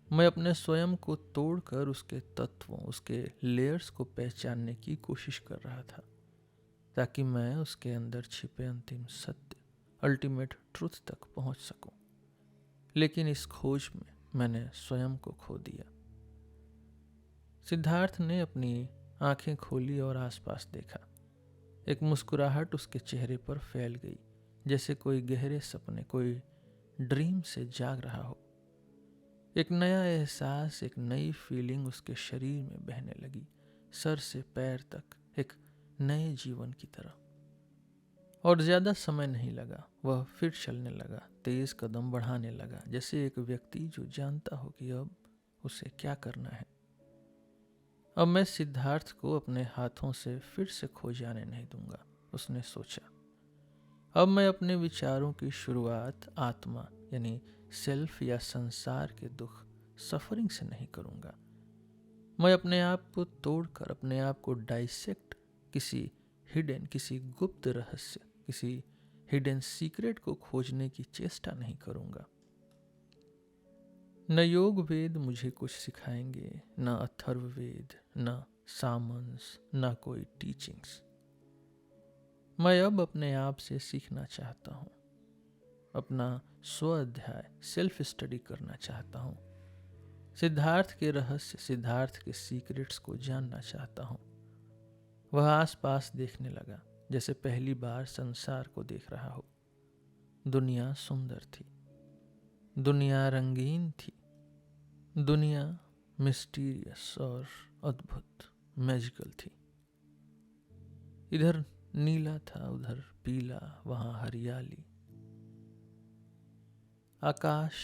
मैं अपने स्वयं को तोड़कर उसके तत्वों, उसके लेयर्स को पहचानने की कोशिश कर रहा था, ताकि मैं उसके अंदर छिपे अंतिम सत्य, अल्टीमेट ट्रुथ तक पहुंच सकूं। लेकिन इस खोज में मैंने स्वयं को खो दिया। सिद्धार्थ ने अपनी आंखें खोली और आसपास देखा। एक मुस्कुराहट उसके चेहरे पर फैल गई, जैसे कोई गहरे सपने, कोई ड्रीम से जाग रहा हो। एक नया एहसास, एक नई फीलिंग उसके शरीर में बहने लगी, सर से पैर तक, एक नए जीवन की तरह। और ज्यादा समय नहीं लगा, वह फिर चलने लगा, तेज कदम बढ़ाने लगा, जैसे एक व्यक्ति जो जानता हो कि अब उसे क्या करना है। अब मैं सिद्धार्थ को अपने हाथों से फिर से खो जाने नहीं दूंगा, उसने सोचा। अब मैं अपने विचारों की शुरुआत आत्मा, यानी सेल्फ या संसार के दुख, सफरिंग से नहीं करूंगा। मैं अपने आप को तोड़कर, अपने आप को डाइसेक्ट, किसी हिडन, किसी गुप्त रहस्य, किसी हिडन सीक्रेट को खोजने की चेष्टा नहीं करूंगा। न योग वेद मुझे कुछ सिखाएंगे, न अथर्ववेद, न सामंस, न कोई टीचिंग्स। मैं अब अपने आप से सीखना चाहता हूँ, अपना स्व अध्याय, सेल्फ स्टडी करना चाहता हूँ। सिद्धार्थ के रहस्य, सिद्धार्थ के सीक्रेट्स को जानना चाहता हूँ। वह आसपास देखने लगा, जैसे पहली बार संसार को देख रहा हो। दुनिया सुंदर थी, दुनिया रंगीन थी, दुनिया मिस्टीरियस और अद्भुत, मैजिकल थी। इधर नीला था, उधर पीला, वहाँ हरियाली, आकाश,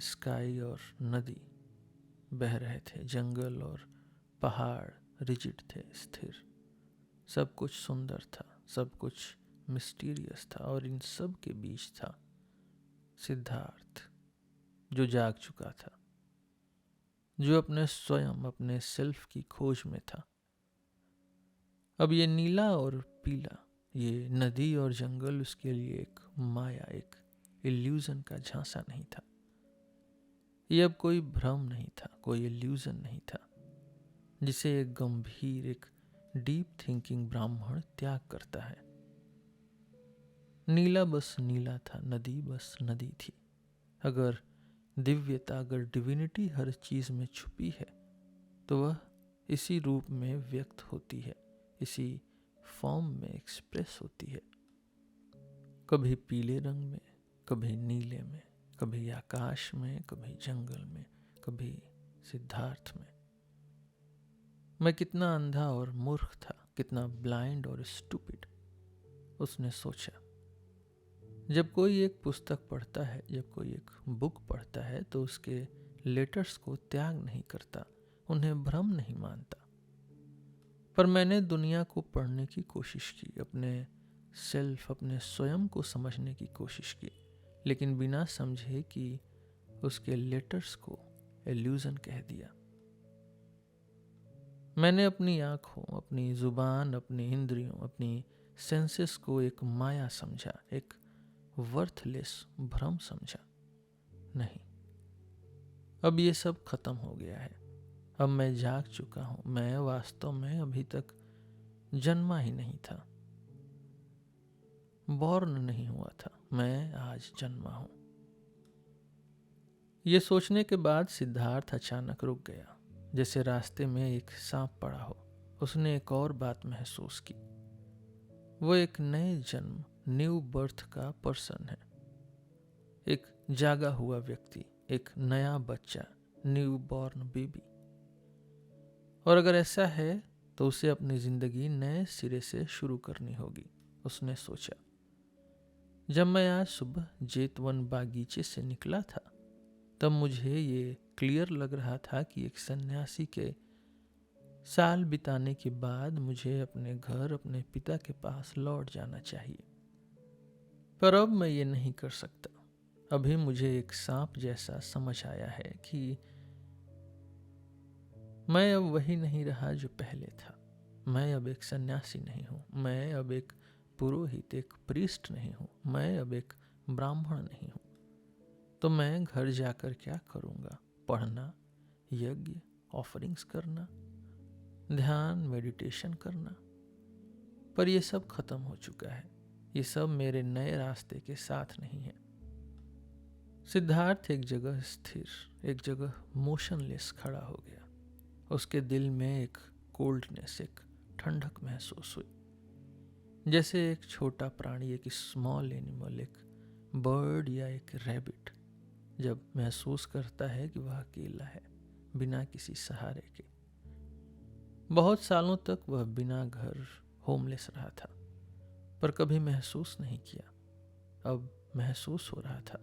स्काई और नदी बह रहे थे। जंगल और पहाड़ रिजिड थे, स्थिर। सब कुछ सुंदर था, सब कुछ मिस्टीरियस था, और इन सब के बीच था सिद्धार्थ, जो जाग चुका था, जो अपने स्वयं, अपने सेल्फ की खोज में था। अब ये नीला और पीला, ये नदी और जंगल उसके लिए एक माया, एक इल्यूजन का झांसा नहीं था। ये अब कोई भ्रम नहीं था, कोई इल्यूजन नहीं था, जिसे एक गंभीर, एक डीप थिंकिंग ब्राह्मण त्याग करता है। नीला बस नीला था, नदी बस नदी थी। अगर दिव्यता, अगर डिविनिटी हर चीज में छुपी है, तो वह इसी रूप में व्यक्त होती है, इसी फॉर्म में एक्सप्रेस होती है। कभी पीले रंग में, कभी नीले में, कभी आकाश में, कभी जंगल में, कभी सिद्धार्थ में। मैं कितना अंधा और मूर्ख था, कितना ब्लाइंड और स्टूपिड, उसने सोचा। जब कोई एक पुस्तक पढ़ता है, जब कोई एक बुक पढ़ता है, तो उसके लेटर्स को त्याग नहीं करता, उन्हें भ्रम नहीं मानता। पर मैंने दुनिया को पढ़ने की कोशिश की, अपने सेल्फ, अपने स्वयं को समझने की कोशिश की, लेकिन बिना समझे कि उसके लेटर्स को इल्यूजन कह दिया। मैंने अपनी आंखों, अपनी जुबान, अपनी इंद्रियों, अपनी सेंसेस को एक माया समझा, एक वर्थलेस भ्रम समझा। नहीं, अब ये सब खत्म हो गया है। अब मैं जाग चुका हूं। मैं वास्तव में अभी तक जन्मा ही नहीं था, बॉर्न नहीं हुआ था, मैं आज जन्मा हूं। ये सोचने के बाद सिद्धार्थ अचानक रुक गया, जैसे रास्ते में एक सांप पड़ा हो। उसने एक और बात महसूस की। वो एक नए जन्म, न्यू बर्थ का पर्सन है, एक जागा हुआ व्यक्ति, एक नया बच्चा, न्यू बॉर्न बेबी। और अगर ऐसा है तो उसे अपनी जिंदगी नए सिरे से शुरू करनी होगी, उसने सोचा। जब मैं आज सुबह जेतवन बागीचे से निकला था, तब मुझे ये क्लियर लग रहा था कि एक सन्यासी के साल बिताने के बाद मुझे अपने घर, अपने पिता के पास लौट जाना चाहिए। पर अब मैं ये नहीं कर सकता। अभी मुझे एक सांप जैसा समझ आया है कि मैं अब वही नहीं रहा जो पहले था। मैं अब एक सन्यासी नहीं हूँ, मैं अब एक पुरोहित, एक प्रीस्ट नहीं हूँ, मैं अब एक ब्राह्मण नहीं हूँ। तो मैं घर जाकर क्या करूँगा? पढ़ना, यज्ञ, ऑफरिंग्स करना, ध्यान, मेडिटेशन करना। पर ये सब खत्म हो चुका है। ये सब मेरे नए रास्ते के साथ नहीं है। सिद्धार्थ एक जगह स्थिर, एक जगह मोशनलेस खड़ा हो गया। उसके दिल में एक कोल्डनेस, एक ठंडक महसूस हुई, जैसे एक छोटा प्राणी, एक स्मॉल एनिमल, एक बर्ड या एक रैबिट जब महसूस करता है कि वह अकेला है, बिना किसी सहारे के। बहुत सालों तक वह बिना घर, होमलेस रहा था, पर कभी महसूस नहीं किया। अब महसूस हो रहा था।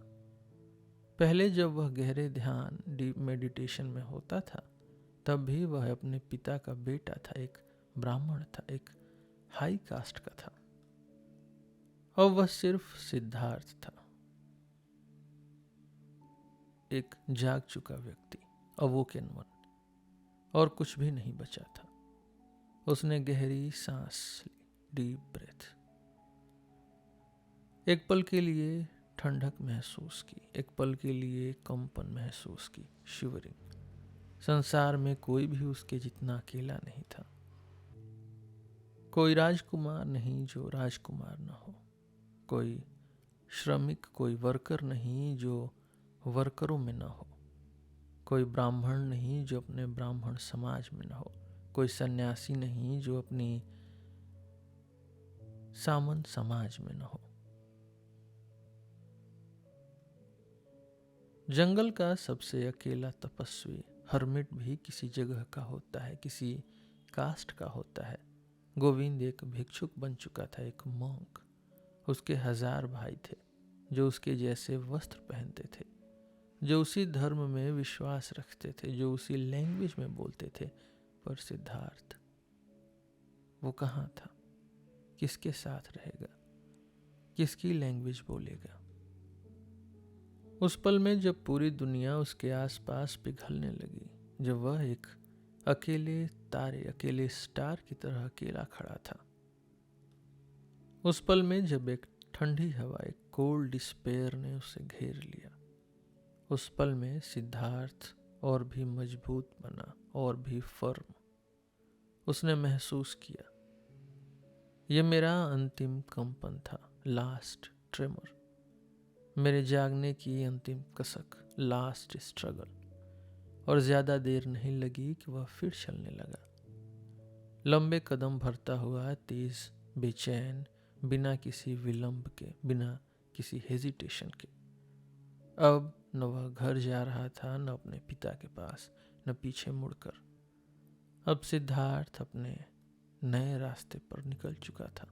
पहले जब वह गहरे ध्यान, डीप मेडिटेशन में होता था, तब भी वह अपने पिता का बेटा था, एक ब्राह्मण था, एक हाई कास्ट का था। अब वह सिर्फ सिद्धार्थ था, एक जाग चुका व्यक्ति, अवोकन वन, और कुछ भी नहीं बचा था। उसने गहरी सांस ली, डीप ब्रेथ। एक पल के लिए ठंडक महसूस की, एक पल के लिए कंपन महसूस की, शिवरिंग। संसार में कोई भी उसके जितना अकेला नहीं था। कोई राजकुमार नहीं जो राजकुमार न हो, कोई श्रमिक, कोई वर्कर नहीं जो वर्करों में न हो, कोई ब्राह्मण नहीं जो अपने ब्राह्मण समाज में न हो, कोई सन्यासी नहीं जो अपनी सामंत समाज में न हो। जंगल का सबसे अकेला तपस्वी, हर्मिट भी किसी जगह का होता है, किसी कास्ट का होता है, गोविंद एक भिक्षुक बन चुका था, एक मॉन्क। उसके 1000 भाई थे जो उसके जैसे वस्त्र पहनते थे, जो उसी धर्म में विश्वास रखते थे, जो उसी लैंग्वेज में बोलते थे। पर सिद्धार्थ, वो कहाँ था? किसके साथ रहेगा? किसकी लैंग्वेज बोलेगा? उस पल में जब पूरी दुनिया उसके आसपास पिघलने लगी, जब वह एक अकेले तारे, अकेले स्टार की तरह अकेला खड़ा था, उस पल में जब एक ठंडी हवा, एक कोल्ड डिस्पेयर ने उसे घेर लिया, उस पल में सिद्धार्थ और भी मजबूत बना, और भी फर्म। उसने महसूस किया, यह मेरा अंतिम कंपन था, लास्ट ट्रेमर, मेरे जागने की अंतिम कसक, लास्ट स्ट्रगल। और ज्यादा देर नहीं लगी कि वह फिर चलने लगा, लंबे कदम भरता हुआ, तेज, बेचैन, बिना किसी विलंब के, बिना किसी हेजिटेशन के। अब न वह घर जा रहा था, न अपने पिता के पास, न पीछे मुड़कर। अब सिद्धार्थ अपने नए रास्ते पर निकल चुका था।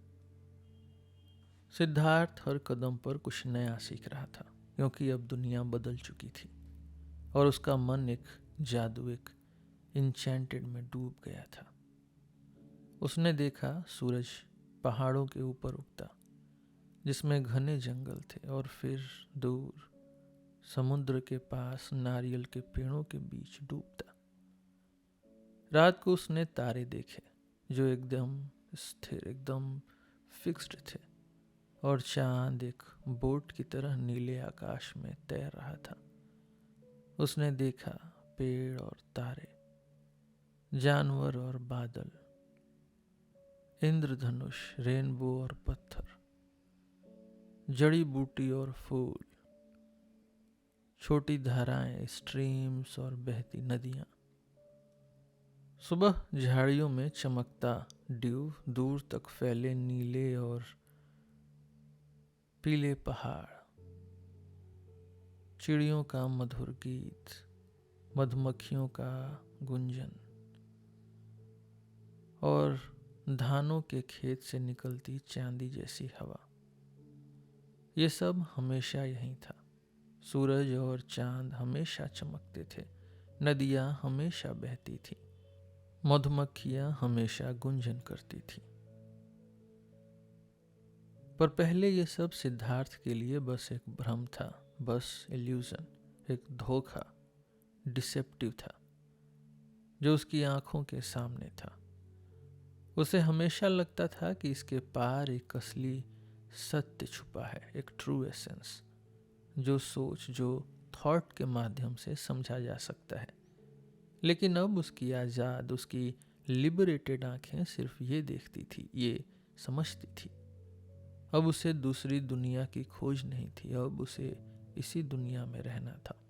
सिद्धार्थ हर कदम पर कुछ नया सीख रहा था, क्योंकि अब दुनिया बदल चुकी थी और उसका मन एक जादू, एक इंचेंटेड में डूब गया था। उसने देखा सूरज पहाड़ों के ऊपर उगता, जिसमें घने जंगल थे, और फिर दूर समुद्र के पास नारियल के पेड़ों के बीच डूबता। रात को उसने तारे देखे जो एकदम स्थिर, एकदम फिक्स्ड थे, और चांद एक बोट की तरह नीले आकाश में तैर रहा था। उसने देखा पेड़ और तारे, जानवर और बादल, इंद्रधनुष, रेनबो और पत्थर, जड़ी बूटी और फूल, छोटी धाराएं, स्ट्रीम्स और बहती नदियां। सुबह झाड़ियों में चमकता ड्यू, दूर तक फैले नीले और पीले पहाड़, चिड़ियों का मधुर गीत, मधुमक्खियों का गुंजन, और धानों के खेत से निकलती चांदी जैसी हवा। ये सब हमेशा यहीं था। सूरज और चांद हमेशा चमकते थे, नदियां हमेशा बहती थी, मधुमक्खियां हमेशा गुंजन करती थी। पर पहले ये सब सिद्धार्थ के लिए बस एक भ्रम था, बस इल्यूजन, एक धोखा, डिसेप्टिव था, जो उसकी आंखों के सामने था। उसे हमेशा लगता था कि इसके पार एक असली सत्य छुपा है, एक ट्रू एसेंस, जो सोच, जो थॉट के माध्यम से समझा जा सकता है। लेकिन अब उसकी आज़ाद, उसकी लिबरेटेड आंखें सिर्फ ये देखती थी, ये समझती थी। अब उसे दूसरी दुनिया की खोज नहीं थी, अब उसे इसी दुनिया में रहना था।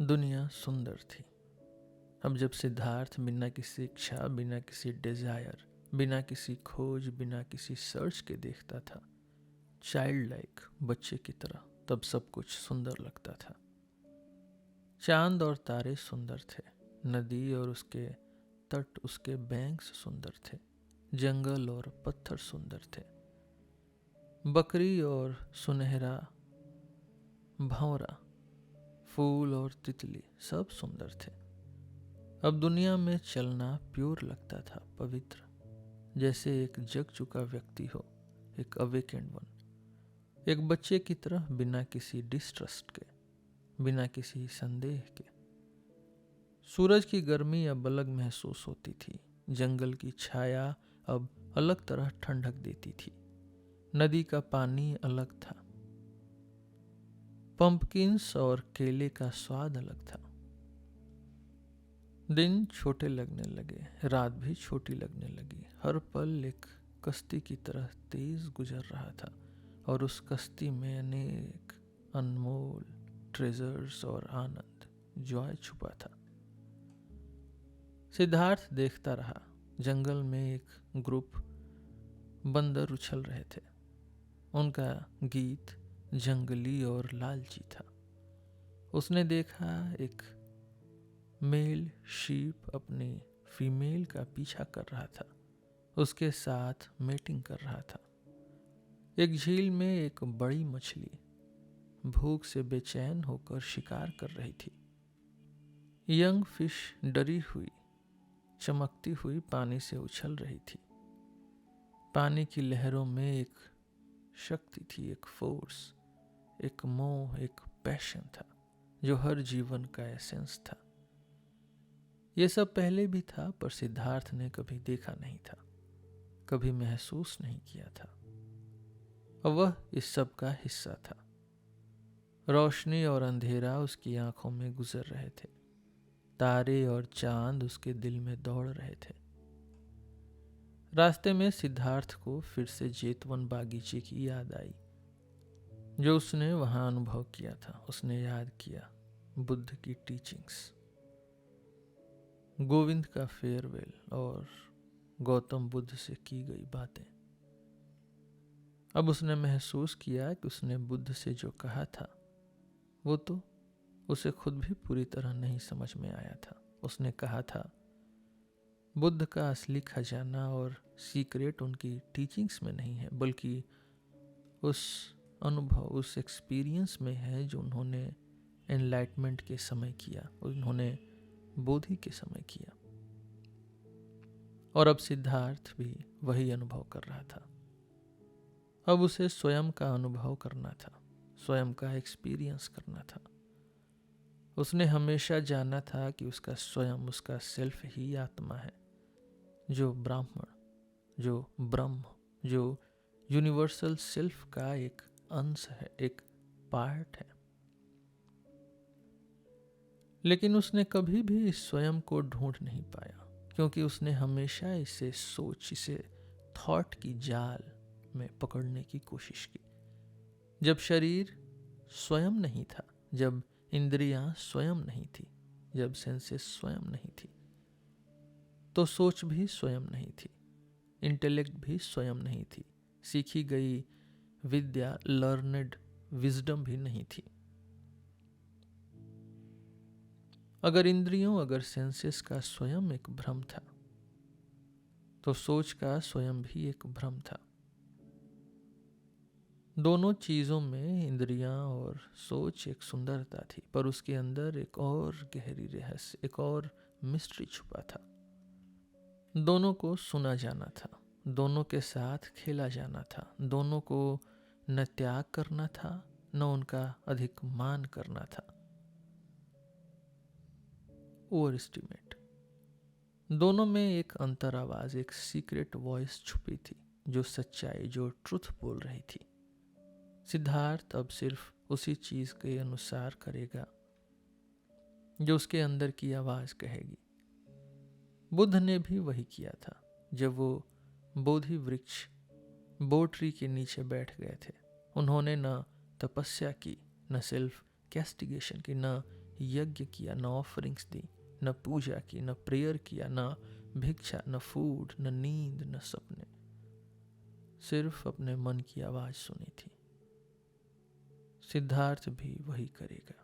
दुनिया सुंदर थी। अब जब सिद्धार्थ बिना किसी इच्छा, बिना किसी डिजायर, बिना किसी खोज, बिना किसी सर्च के देखता था, चाइल्ड लाइक, बच्चे की तरह, तब सब कुछ सुंदर लगता था। चांद और तारे सुंदर थे, नदी और उसके तट, उसके बैंक्स सुंदर थे, जंगल और पत्थर सुंदर थे, बकरी और सुनहरा भंवरा, फूल और तितली, सब सुंदर थे। अब दुनिया में चलना प्योर लगता था, पवित्र, जैसे एक जग चुका व्यक्ति हो, एक अवेकेंड वन, एक बच्चे की तरह, बिना किसी डिस्ट्रस्ट के, बिना किसी संदेह के। सूरज की गर्मी अब अलग महसूस होती थी, जंगल की छाया अब अलग तरह ठंडक देती थी, नदी का पानी अलग था, पंपकिंस और केले का स्वाद अलग था। दिन छोटे लगने लगे, रात भी छोटी लगने लगी, हर पल एक कश्ती की तरह तेज गुजर रहा था, और उस कश्ती में अनेक अनमोल ट्रेजर्स और आनंद, जॉय छुपा था। सिद्धार्थ देखता रहा। जंगल में एक ग्रुप बंदर उछल रहे थे, उनका गीत जंगली और लालची था। उसने देखा एक मेल शीप अपनी फीमेल का पीछा कर रहा था, उसके साथ मेटिंग कर रहा था। एक झील में एक बड़ी मछली भूख से बेचैन होकर शिकार कर रही थी। यंग फिश डरी हुई, चमकती हुई पानी से उछल रही थी। पानी की लहरों में एक शक्ति थी, एक फोर्स, एक मोह, एक पैशन था जो हर जीवन का एसेंस था। यह सब पहले भी था, पर सिद्धार्थ ने कभी देखा नहीं था, कभी महसूस नहीं किया था। वह इस सब का हिस्सा था। रोशनी और अंधेरा उसकी आंखों में गुजर रहे थे, तारे और चांद उसके दिल में दौड़ रहे थे। रास्ते में सिद्धार्थ को फिर से जेतवन बागीचे की याद आई, जो उसने वहां अनुभव किया था। उसने याद किया बुद्ध की टीचिंग्स, गोविंद का फेयरवेल और गौतम बुद्ध से की गई बातें। अब उसने महसूस किया कि उसने बुद्ध से जो कहा था वो तो उसे खुद भी पूरी तरह नहीं समझ में आया था। उसने कहा था बुद्ध का असली खजाना और सीक्रेट उनकी टीचिंग्स में नहीं है, बल्कि उस अनुभव, उस एक्सपीरियंस में है जो उन्होंने एनलाइटमेंट के समय किया, उन्होंने बोधि के समय किया। और अब सिद्धार्थ भी वही अनुभव कर रहा था। अब उसे स्वयं का अनुभव करना था, स्वयं का एक्सपीरियंस करना था। उसने हमेशा जाना था कि उसका स्वयं, उसका सेल्फ ही आत्मा है, जो ब्राह्मण, जो ब्रह्म, जो यूनिवर्सल सेल्फ का एक अंश है, एक पार्ट है। लेकिन उसने कभी भी इस स्वयं को ढूंढ नहीं पाया, क्योंकि उसने हमेशा इसे सोच, इसे थॉट की जाल में पकड़ने की कोशिश की। जब शरीर स्वयं नहीं था, जब इंद्रियां स्वयं नहीं थी, जब सेंसेस स्वयं नहीं थी, तो सोच भी स्वयं नहीं थी, इंटेलेक्ट भी स्वयं नहीं थी, सीखी गई विद्या, लर्नेड विजडम भी नहीं थी। अगर इंद्रियों, अगर सेंसेस का स्वयं एक भ्रम था, तो सोच का स्वयं भी एक भ्रम था। दोनों चीजों में, इंद्रियां और सोच, एक सुंदरता थी, पर उसके अंदर एक और गहरी रहस्य, एक और मिस्ट्री छुपा था। दोनों को सुना जाना था, दोनों के साथ खेला जाना था, दोनों को न त्याग करना था, न उनका अधिक मान करना था। Over estimate. दोनों में एक अंतर आवाज, एक सीक्रेट वॉइस छुपी थी, जो सच्चाई, जो ट्रुथ बोल रही थी। सिद्धार्थ अब सिर्फ उसी चीज के अनुसार करेगा जो उसके अंदर की आवाज कहेगी। बुद्ध ने भी वही किया था। जब वो बोधि वृक्ष, बोट्री के नीचे बैठ गए थे, उन्होंने न तपस्या की, न सेल्फ कैस्टिगेशन की, न यज्ञ किया, न ऑफरिंग्स दी, न पूजा की, न प्रेयर किया, न भिक्षा, न फूड, न नींद, न सपने। सिर्फ अपने मन की आवाज सुनी थी। सिद्धार्थ भी वही करेगा।